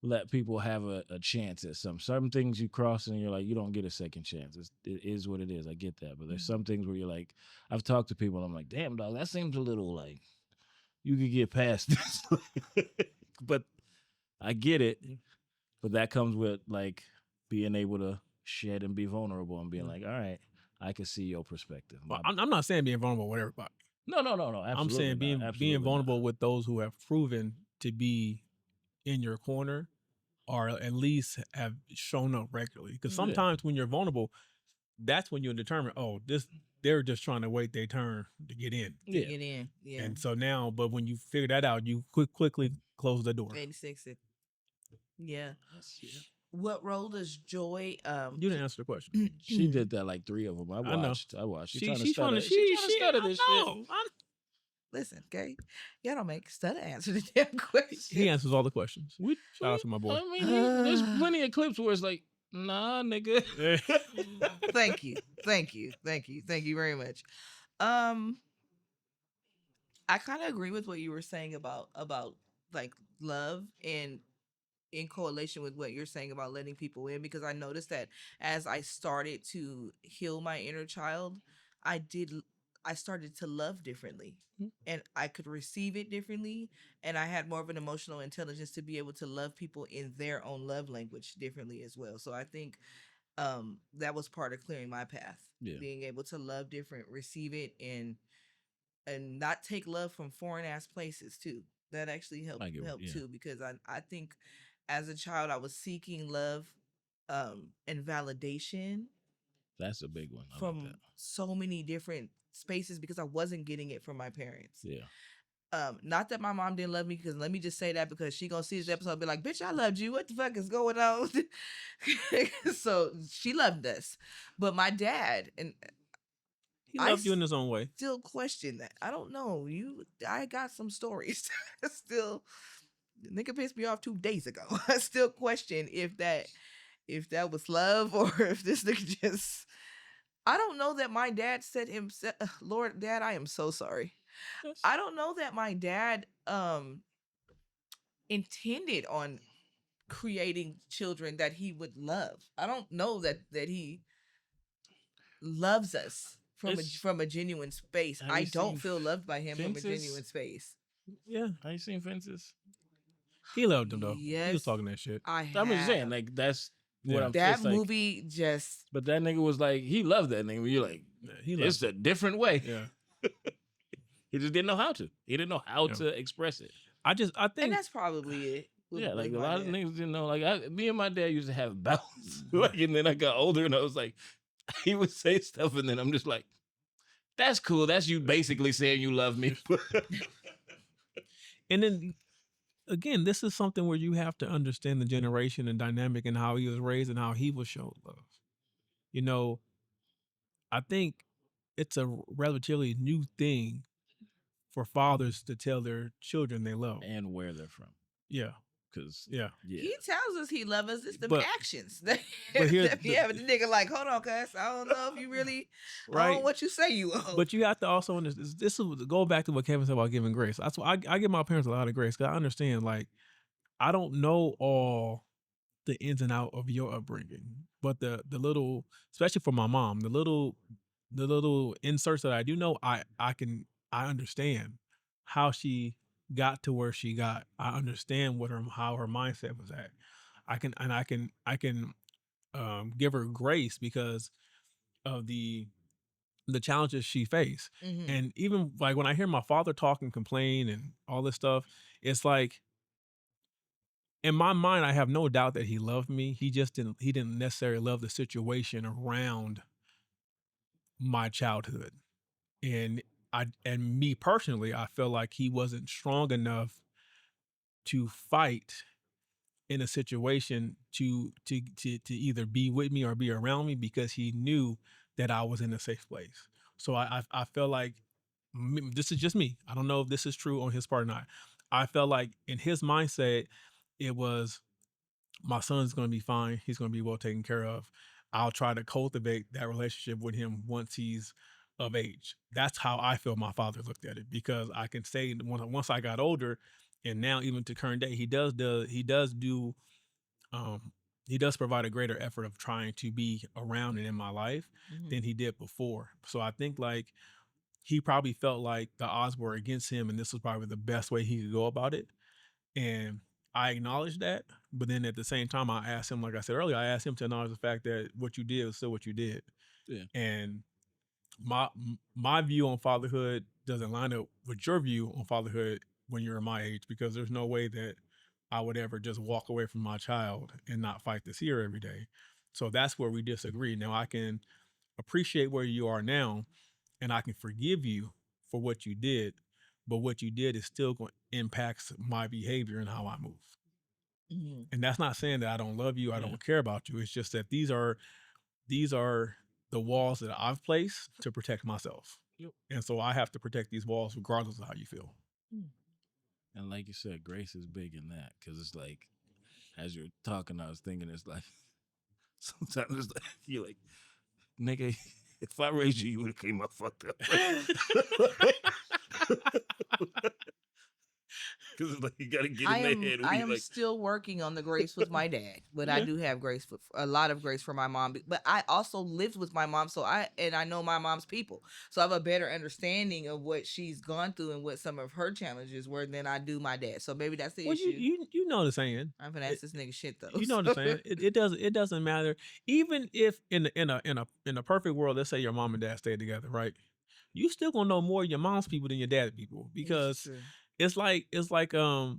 let people have a chance at some things you cross and you're like, you don't get a second chance. It is what it is. I get that. But there's some things where you're like, I've talked to people and I'm like, damn, dog, that seems a little like you could get past this. But I get it. But that comes with like being able to shed and be vulnerable and being like, all right, I can see your perspective. Well, I'm not saying being vulnerable with everybody. No. Absolutely I'm saying being vulnerable with those who have proven to be in your corner, or at least have shown up regularly. Because sometimes when you're vulnerable, that's when you determine, they're just trying to wait their turn to get in. Yeah. And so now, but when you figure that out, you quickly close the door. 86. Yeah. What role does joy? You didn't answer the question. She did that like 3 of them. I watched. She's trying to stutter. She's trying to stutter this shit. Listen, okay, y'all don't make Stutter answer the damn question. He answers all the questions. Shout out to my boy. I mean, there's plenty of clips where it's like, nah, nigga. Thank you very much. I kind of agree with what you were saying about like love, and in correlation with what you're saying about letting people in, because I noticed that as I started to heal my inner child, I started to love differently, and I could receive it differently, and I had more of an emotional intelligence to be able to love people in their own love language differently as well. So I think that was part of clearing my path, being able to love different, receive it, and not take love from foreign ass places too. That actually helped too, because I think as a child I was seeking love and validation. That's a big one. From so many different spaces, because I wasn't getting it from my parents. Not that my mom didn't love me, because let me just say that, because she gonna see this episode and be like, bitch, I loved you. What the fuck is going on? So she loved us. But my dad, and he loved you in his own way. Still question that. I don't know. I got some stories. Still, the nigga pissed me off 2 days ago. I still question if that was love, or if this nigga just. I don't know that my dad said himself. Lord, Dad, I am so sorry. Yes. I don't know that my dad intended on creating children that he would love. I don't know that he loves us from a genuine space. I don't feel loved by him from a genuine space. Yeah. Have you seen Fences? He loved him though. Yes, he was talking that shit. I'm just saying, like, that's what I'm that movie like, just. But that nigga was like, he loved that nigga. You're like, it's a different way. Yeah. He just didn't know how to. He didn't know how to express it. I think, and that's probably it. Like a lot of niggas didn't know. Like me and my dad used to have bouts. And then I got older and I was like, he would say stuff and then I'm just like, that's cool. That's you basically saying you love me. And then again, this is something where you have to understand the generation and dynamic and how he was raised and how he was shown love. I think it's a relatively new thing for fathers to tell their children they love and where they're from. Yeah. Because he tells us he loves us. It's the actions that but the nigga like, hold on, cuz I don't know if you really own what you say you own. But you have to also understand. This is go back to what Kevin said about giving grace. That's why I give my parents a lot of grace, because I understand. Like, I don't know all the ins and out of your upbringing, but the little, especially for my mom, the little inserts that I do know, I can I understand how she got to where she got. I understand how her mindset was at. I can give her grace because of the challenges she faced. Mm-hmm. And even like when I hear my father talk and complain and all this stuff, it's like in my mind, I have no doubt that he loved me. He didn't necessarily love the situation around my childhood. And me personally, I feel like he wasn't strong enough to fight in a situation to either be with me or be around me because he knew that I was in a safe place. So I feel like this is just me. I don't know if this is true on his part or not. I felt like in his mindset, it was my son's going to be fine. He's going to be well taken care of. I'll try to cultivate that relationship with him once he's of age. That's how I feel my father looked at it because I can say once I got older, and now even to current day, um, he does provide a greater effort of trying to be around and in my life Mm-hmm. than he did before. So I think like he probably felt like the odds were against him, and this was probably the best way he could go about it. And I acknowledge that, but then at the same time, I asked him, like I said earlier, I asked him to acknowledge the fact that what you did was still what you did. Yeah. And my view on fatherhood doesn't line up with your view on fatherhood when you're my age, because there's no way that I would ever just walk away from my child and not fight to see her every day. So that's where we disagree. Now I can appreciate where you are now, and I can forgive you for what you did, but what you did is still going to impact my behavior and how I move. Mm-hmm. And that's not saying that I don't love you, I Yeah. don't care about you. It's just that these are the walls that I've placed to protect myself. Yep. And so I have to protect these walls regardless of how you feel. And like you said, grace is big in that because it's like, as you're talking, I was thinking it's like, sometimes it's like, you're like, nigga, if I raised you, you would have came up fucked up. Because it's like you got to get in their head. I am Like, still working on the grace with my dad, but I Yeah. do have grace for a lot of grace for my mom. But I also lived with my mom, so I know my mom's people, so I have a better understanding of what she's gone through and what some of her challenges were than I do my dad. So maybe that's the Well, issue. you know the saying. I'm gonna ask this nigga shit though. You know the saying. It doesn't matter. Even if in a perfect world, let's say your mom and dad stay together, right? You still gonna know more of your mom's people than your dad's people, because it's like our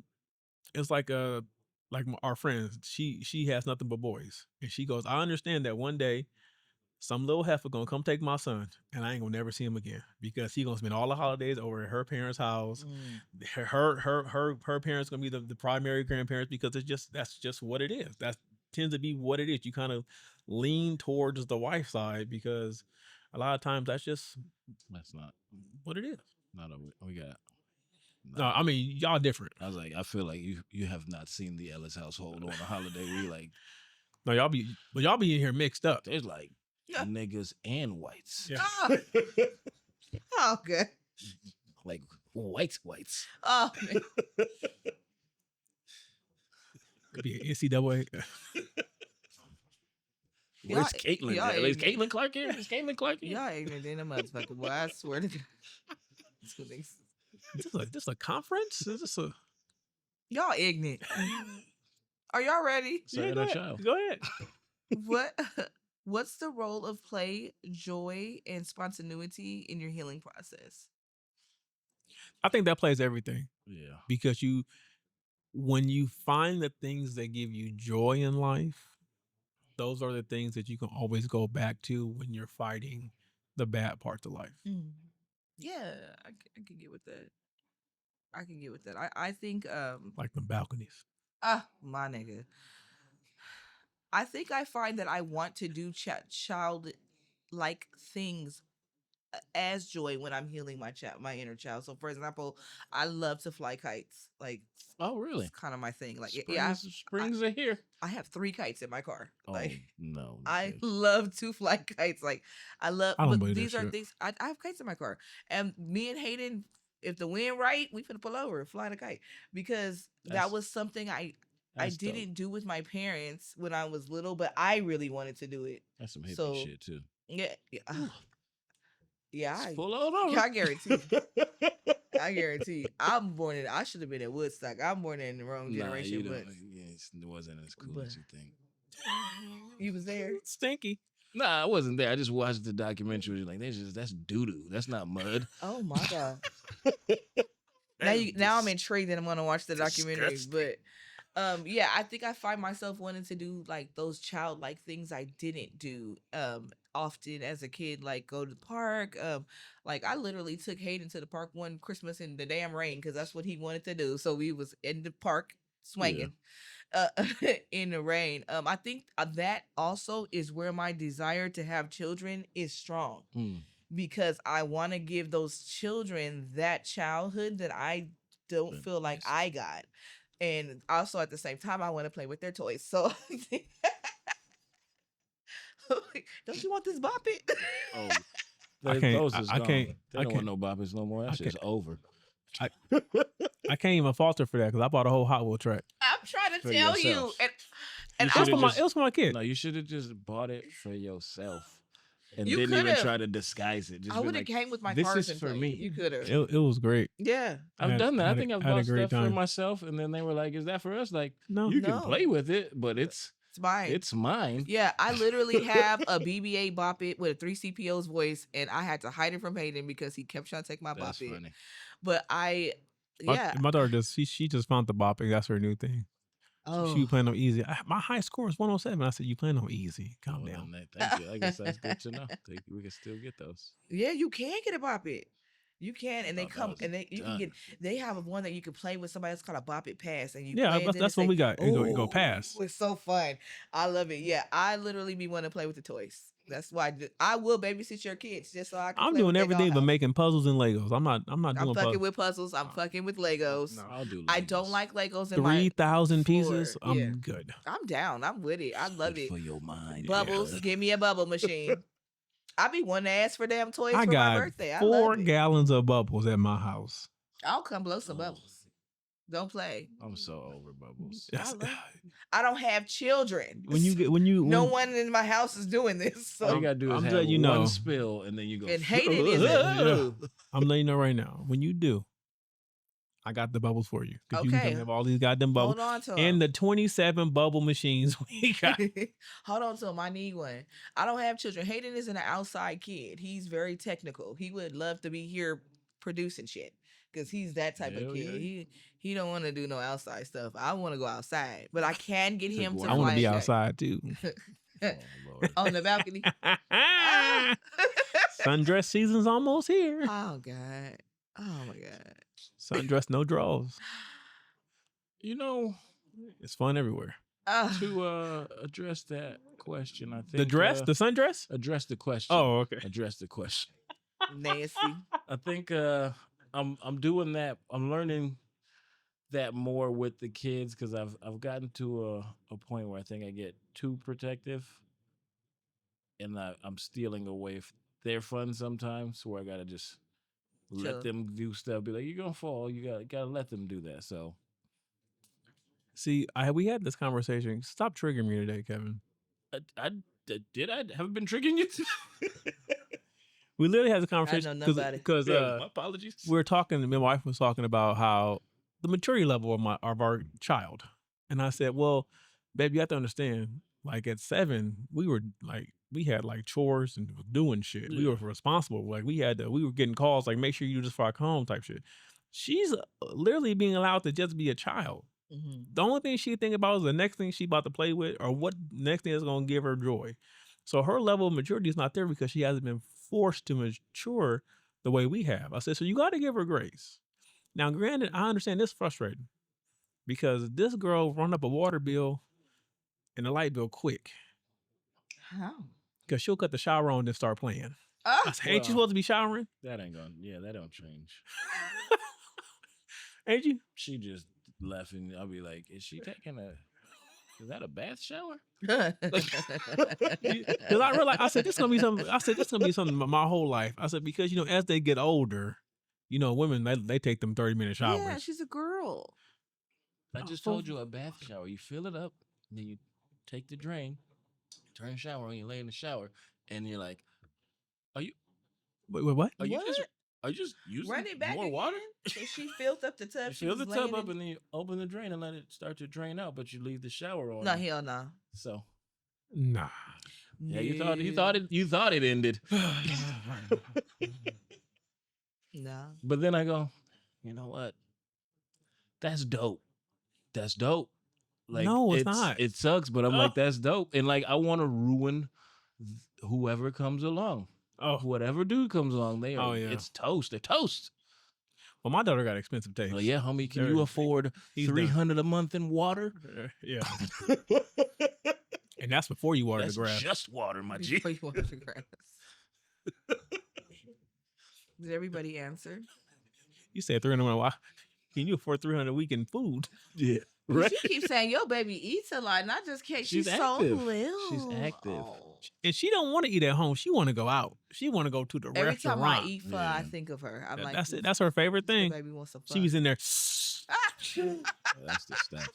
friends. She has nothing but boys, and she goes, I understand that one day some little heifer gonna come take my son, and I ain't gonna never see him again because he gonna spend all the holidays over at her parents' house. Her parents gonna be the primary grandparents, because that's just what it is. That tends to be what it is. You kind of lean towards the wife side because a lot of times that's just that's not what it is. not a, we got. No, I mean y'all different. I was like, I feel like you have not seen the Ellis household on a holiday. We like, No, y'all be in here mixed up. there's like niggas and whites. Yeah. Oh, okay. Like whites. Oh, man. Could be an NCAA. Where's Caitlin? y'all Is ignorant. Caitlin Clark here? Is Caitlin Clark here? Y'all ignorant in a motherfucker. Boy, I swear to God. This a conference? Is this a Y'all ignorant. Are y'all ready? Sorry, go that ahead. child. Go ahead. What's the role of play, joy, and spontaneity in your healing process? I think that plays everything, Yeah. because when you find the things that give you joy in life, those are the things that you can always go back to when you're fighting the bad parts of life. Yeah, I can get with that. I can get with that. I think Like the balconies. my nigga. I think I find that I want to do child like things as joy when I'm healing my inner child. So for example, I love to fly kites. Like, Oh, really? it's kind of my thing. Like, Springs are here. I have 3 kites in my car. Oh, Like, no. I love to fly kites. Like, I don't but believe that these are shit. things. I have kites in my car, and me and Hayden, if the wind right, we finna pull over and fly the kite, because that was something I didn't do with my parents when I was little, but I really wanted to do it. That's some hippie So shit too. yeah. Yeah, Just pull on over. I guarantee. I guarantee. I should have been at Woodstock. I'm born in the wrong Nah, generation, you don't. but It wasn't as cool but as you think. you was there. Stinky. Nah, I wasn't there. I just watched the documentary. Like, that's doo doo. That's not mud. Oh my god. That's Now I'm intrigued and I'm gonna watch the documentary. disgusting. But yeah, I think I find myself wanting to do like those childlike things I didn't do often as a kid, like go to the park. Like I literally took Hayden to the park one Christmas in the damn rain because that's what he wanted to do. So we was in the park swinging uh in the rain. I think that also is where my desire to have children is strong because I want to give those children that childhood that I don't feel like I got. And also at the same time, I want to play with their toys. So, don't you want this bop it? Oh, I can't. those is I gone. can't. They I don't can't. want no boppers no more. That shit's over. I can't even falter for that because I bought a whole Hot Wheel track. I'm trying to For tell you. yourself. And You I, should've It was for my kid. No, you should have just bought it for yourself. And You didn't even could've. try to disguise it. Just I be would have like, came with my this cars is and for played. me. You could have. It was great. Yeah. I've done that. I think I've had a bought great stuff for time. myself, and then they were like, "Is that for us?" Like, No. you can No. play with it, but it's Mine. It's mine. Yeah, I literally have a BB-8 Bop It with a 3CPO's voice, and I had to hide it from Hayden because he kept trying to take my That's Bop It. funny. But My daughter she just found the bopping. That's her new thing. She playing on easy. My high score is 107. I said, you playing on easy. Calm Well, down. Thank you. I guess that's good to know. We can still get those. Yeah, you can get a Bop It. You can, and they thought that come, was and you can done. get. They have one that you can play with somebody else called a Bop It Pass, and you Yeah, play, and then that's it's when like, we got. You go pass. It's so fun. I love it. Yeah, I literally be wanting to play with the toys. That's why I will babysit your kids just so I can. I'm play doing with their everything but dollhouse. making puzzles and Legos. I'm not I'm doing fucking with puzzles. I'm fucking with Legos. No, I'll do Legos. I don't like Legos in my 3,000 pieces. floor. Yeah. I'm good. I'm down. I'm with it. I love Good it. for your mind. Bubbles. Yeah. Give me a bubble machine. I be wanting to ask for damn toys I for got my birthday. I 4 love it. gallons of bubbles at my house. I'll come blow some bubbles. Don't play. I'm so over bubbles. Yes. I don't have children. No one in my house is doing this. So All you gotta do is I'm have letting you one know. spill, and then you go. And Hayden is it. I'm letting you know right now. When you do, I got the bubbles for you. Because you Okay. can have all these goddamn bubbles. Hold on to And them. the 27 bubble machines we got. Hold on to them. I need one. I don't have children. Hayden isn't an outside kid. He's very technical. He would love to be here producing shit because he's that type of kid. Yeah. He don't want to do no outside stuff. I want to go outside, but I can get him to. I want to be fly a outside too. Oh, Lord. on the balcony. Sundress season's almost here. Oh God. Oh my God. Sundress, no draws. You know, It's fun everywhere. to address that question, I think The dress? The sundress? address the question. Oh, okay. Address the question. Nasty. I think I'm doing that. I'm learning that more with the kids because I've gotten to a point where I think I get too protective, and I'm stealing away their fun sometimes. Where I gotta just Chill. let them do stuff. Be like, you're gonna fall. You gotta let them do that. So See, we had this conversation. Stop triggering me today, Kevin. I haven't been tricking you. We literally had a conversation nothing about it. because my apologies. we were talking. My wife was talking about how the maturity level of our child, and I said, "Well, babe, you have to understand. Like at 7, we had like chores and doing shit. We were responsible. Like we were getting calls like, make sure you do this for our home type shit. She's literally being allowed to just be a child. Mm-hmm. The only thing she think about is the next thing she about to play with or what next thing is going to give her joy. So her level of maturity is not there because she hasn't been forced to mature the way we have. I said, so you got to give her grace. Now, granted, I understand this is frustrating because this girl run up a water bill and a light bill quick How? because she'll cut the shower on and then start playing. Oh. I said, ain't you supposed to be showering? That ain't gonna. Yeah, that don't change. Ain't you? She just left, and I'll be like, is she taking is that a bath shower? Because I realized, I said, this is going to be something my whole life. I said, because, as they get older, women, they take them 30-minute showers. Yeah, she's a girl. I just told you a bath shower. You fill it up, and then you take the drain, turn the shower on, you lay in the shower, and you're like, are you Wait, what? Are you just What? are you just using Run it back more again. water? So she filled up the tub. You She fill was the laying tub up in. and then you open the drain and let it start to drain out, but you leave the shower on. No, hell no. So Nah. yeah, you thought it ended. No. But then I go, you know what? That's dope. That's dope. Like No, it's not. It sucks, but I'm like, Ugh. that's dope. And like I want to ruin whoever comes along. Oh, Whatever dude comes along, Oh, yeah. it's toast. They're toast. well, my daughter got expensive taste. Well, yeah, homie, can There- you afford he's done. $300 a month in water? Yeah, and that's before you water That's the grass. just water, my G. Before you water the grass. Did everybody answer? You said 300. Why? Can you afford 300 a week in food? Yeah. Right. She keeps saying your baby eats a lot, not just cake. She's so active. little. She's active. Oh. And she don't want to eat at home. She want to go out. She want to go to the Every restaurant. time I eat pho, I Yeah. think of her. I'm That- like, that's it. That's her favorite the thing. baby wants some She fun. was in there. That's the stuff.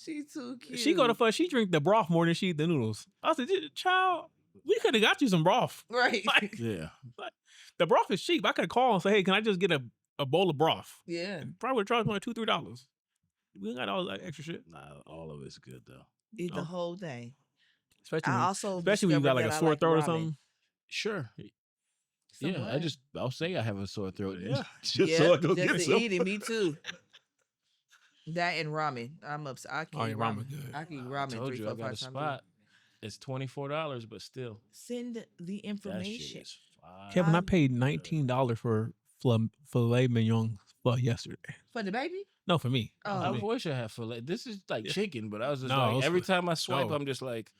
She's too cute. She go to fuss. She drink the broth more than she eat the noodles. I said, child, we could have got you some broth. Right. Like, Yeah. the broth is cheap. I could call and say, hey, can I just get a bowl of broth? Yeah. And probably would charge me like $2-3. We ain't got all that extra shit. Nah, all of it's good though. Eat the Oh. whole thing. Especially I when, also especially when you got like a discovered sore that I throat or ramen. something. Sure. Some Yeah, what? I'll say I have a sore throat. Yeah. Just yeah, so I go just get to some. eat it. Me too. That and ramen. I'm upset. I can't Oh, eat yeah, ramen. ramen good. I can eat I ramen told 3, you 4, I 5 got a times. spot. It's $24, but still, Send the that shit information. is fire. Kevin, I I'm- paid $19 for filet mignon yesterday. For the baby? No, for me. Oh. I For me. wish I had filet. This is like Yeah. chicken, but I was just No, like, it's every fi- time I swipe, no. I'm just like,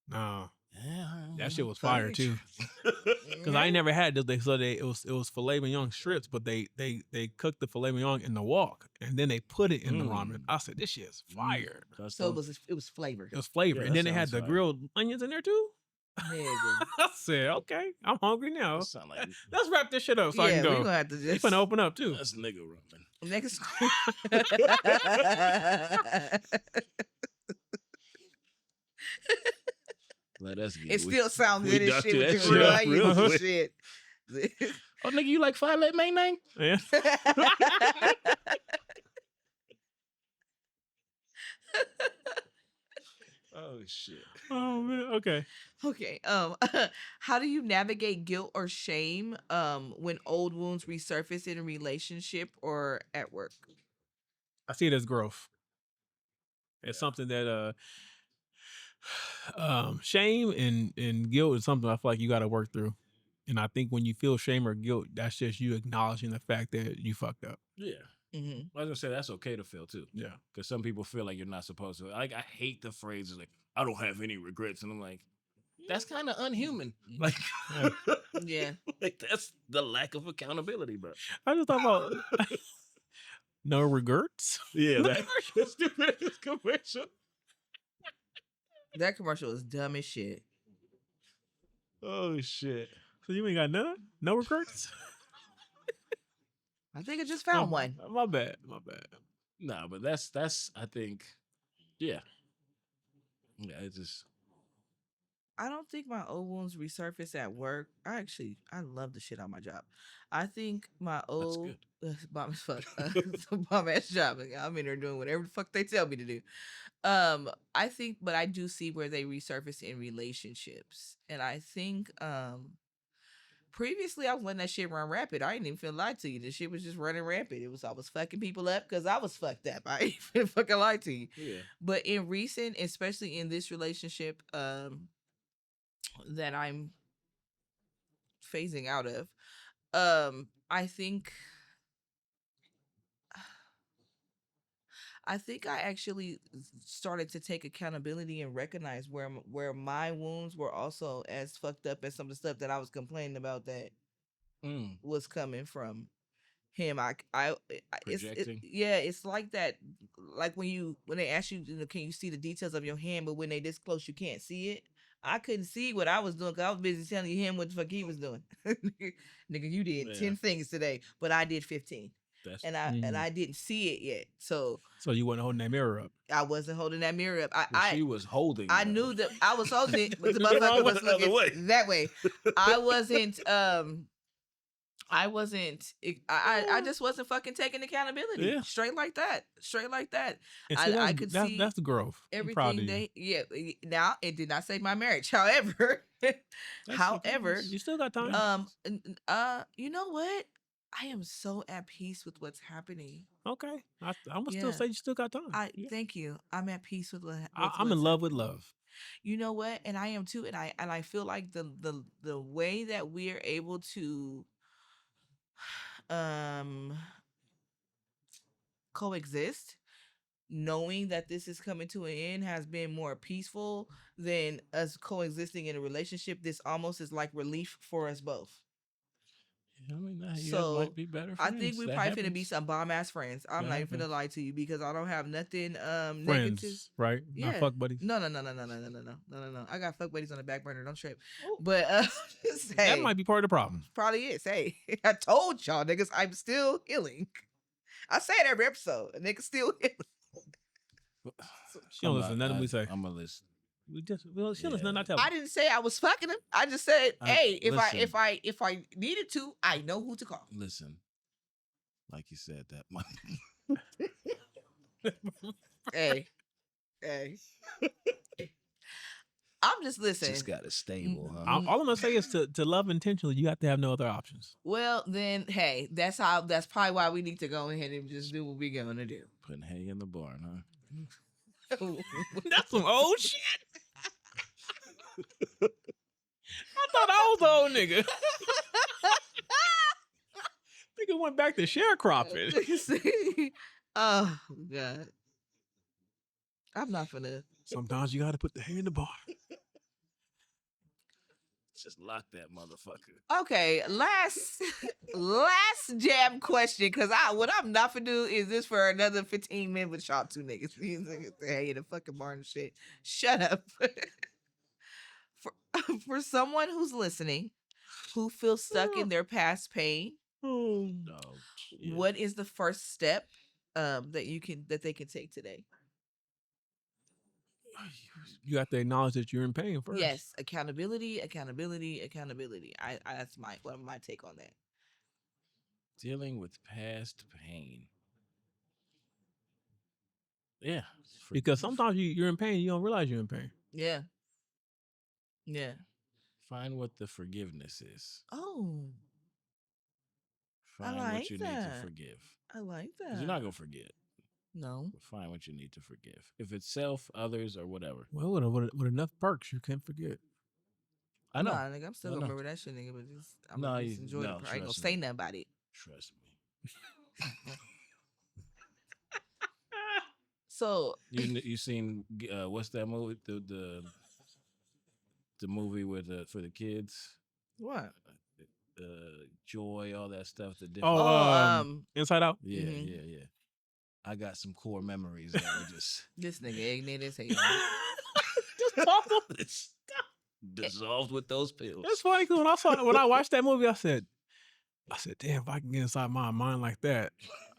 No, yeah, that shit was fire too. Because I ain't never had this. It was filet mignon strips, but they cooked the filet mignon in the wok and then they put it in the ramen. Mm. I said, this shit is fire. So it was flavored. It was flavor, Yeah, and that then they had sounds the fire. grilled onions in there too. Nigga. I said, okay, I'm hungry now. That sound like Let's wrap this shit up so I Yeah, can we're go. gonna have to You just finna open up too. that's nigga ramen. next. Let us get. It still sounds we good as ducked shit that with shit your up real onions and quick. shit. Oh, nigga, you like filet mignon? Yeah. Oh shit. Oh man. Okay. Okay. How do you navigate guilt or shame when old wounds resurface in a relationship or at work? I see it as growth. It's something that shame and guilt is something I feel like you got to work through. And I think when you feel shame or guilt, that's just you acknowledging the fact that you fucked up. Yeah. Mm-hmm. I was gonna say that's okay to feel too, Yeah. because some people feel like you're not supposed to. Like I hate the phrases like I don't have any regrets, and I'm like, that's kind of unhuman. Like, Yeah. like that's the lack of accountability, bro. I just thought about no regrets. Yeah, that's stupid commercial. That commercial is dumb as shit. Oh shit. So you ain't got none? No regrets? I think I just found one. My bad. My bad. No, but that's I think, yeah. It's just I don't think my old wounds resurface at work. I love the shit on my job. I think my old bomb as fuck, bomb ass job. I'm in there doing whatever the fuck they tell me to do. I think, but I do see where they resurface in relationships, and I think previously I was letting that shit run rapid. I didn't even feel lied to you. The shit was just running rampant. I was fucking people up because I was fucked up. I ain't even fucking lied to you. yeah. But in recent, especially in this relationship that I'm phasing out of, I think I actually started to take accountability and recognize where my wounds were also as fucked up as some of the stuff that I was complaining about that was coming from him. Projecting. It's like that. Like when they ask you, can you see the details of your hand? But when they this close, you can't see it. I couldn't see what I was doing because I was busy telling him what the fuck he was doing. Nigga, you did 10 things today, but I did 15. and I didn't see it yet. So you wasn't holding that mirror up. I wasn't holding that mirror up. She was holding. I it knew up. that I was holding it, but the Wrong motherfucker one was another looking way. that way. I wasn't. I just wasn't fucking taking accountability. Yeah. Straight like that. And see, I could see that's the growth. I'm proud of everything you. now it did not save my marriage. However, You still got time. you know what? I am so at peace with what's happening. Okay, I'm gonna still say you still got time. Thank you. I'm at peace with what. I'm in love with love. You know what? And I am too. And I feel like the way that we are able to coexist, knowing that this is coming to an end, has been more peaceful than us coexisting in a relationship. This almost is like relief for us both. I mean, you So might be better friends. I think we probably finna be some bomb ass friends. I'm not even finna lie to you because I don't have nothing negative. Friends, right? Yeah. Not fuck buddies. No. I got fuck buddies on the back burner. Don't trip. But that might be part of the problem. Probably is. Hey, I told y'all niggas I'm still healing. I say it every episode. A nigga still healing. She don't listen to nothing we say. I'm gonna listen. She listen to nothing I tell her. I didn't say I was fucking him. I just said, hey, if listen. I needed to, I know who to call. Listen, like you said, that money. Hey. I'm just listening. Just got it stable, huh? All I'm gonna say is to love intentionally, you have to have no other options. Well, then, hey, that's probably why we need to go ahead and just do what we're gonna do. Putting hay in the barn, huh? That's some old shit. I thought I was the old nigga. Nigga went back to sharecropping. Oh God. I'm not finna. Sometimes you gotta put the hay in the barn. Just lock that motherfucker. Okay, last jam question, because what I'm not gonna do is this for another 15 minutes with y'all two niggas. These niggas hey in the fucking barn and shit. Shut up. For someone who's listening, who feels stuck in their past pain, what is the first step that they can take today? You have to acknowledge that you're in pain first. Yes, accountability. That's my take on that. Dealing with past pain. Yeah. Because sometimes you're in pain, you don't realize you're in pain. Yeah. Find what the forgiveness is. Oh. Find what you need to forgive. I like that. 'Cause you're not gonna forget. No. But find what you need to forgive. If it's self, others, or whatever. Well, with enough perks, you can't forget. I know. Nah, nigga, I'm still gonna remember that shit, nigga. But I'm No, gonna just enjoy it. I ain't gonna say nothing about it. Trust me. So you seen what's that movie? The movie with for the kids. What? Joy, all that stuff. The different. Inside Out. Yeah, yeah. I got some core memories that were just this nigga ignorant as hell. Just talk on this. Dissolved with those pills. That's funny because when I watched that movie, I said, damn, if I can get inside my mind like that,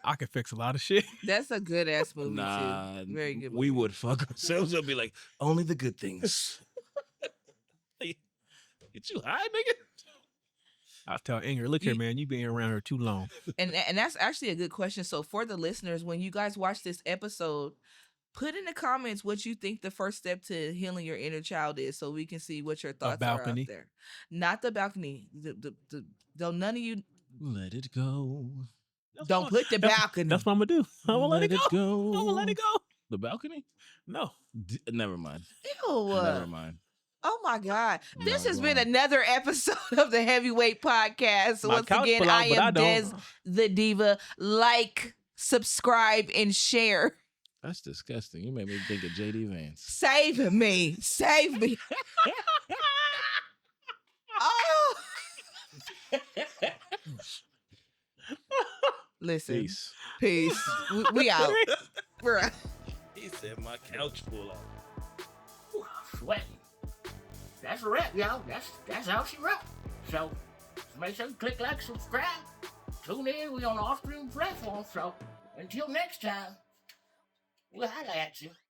I can fix a lot of shit. That's a good ass movie too. Very good movie. We would fuck ourselves up, be like, only the good things. Get you high, nigga. I'll tell Ingrid, look here, man, you been around her too long. And that's actually a good question. So for the listeners, when you guys watch this episode, put in the comments what you think the first step to healing your inner child is, so we can see what your thoughts are out there. Not the balcony. Don't none of you let it go. Don't put the balcony. That's what I'm gonna do. I'm gonna let it go. I'm gonna let it go. The balcony? No. Never mind. Ew. Never mind. Oh my God. This has been another episode of the Heavyweight Podcast. Once again, I am Des the Diva. Like, subscribe, and share. That's disgusting. You made me think of JD Vance. Save me. Save me. Oh. Listen. Peace. We out. We're out. He said my couch full out. Sweating. That's a wrap, y'all. That's how she wrote. So make sure you click like, subscribe, tune in. We're on all streaming platforms. So until next time, we'll holla at you.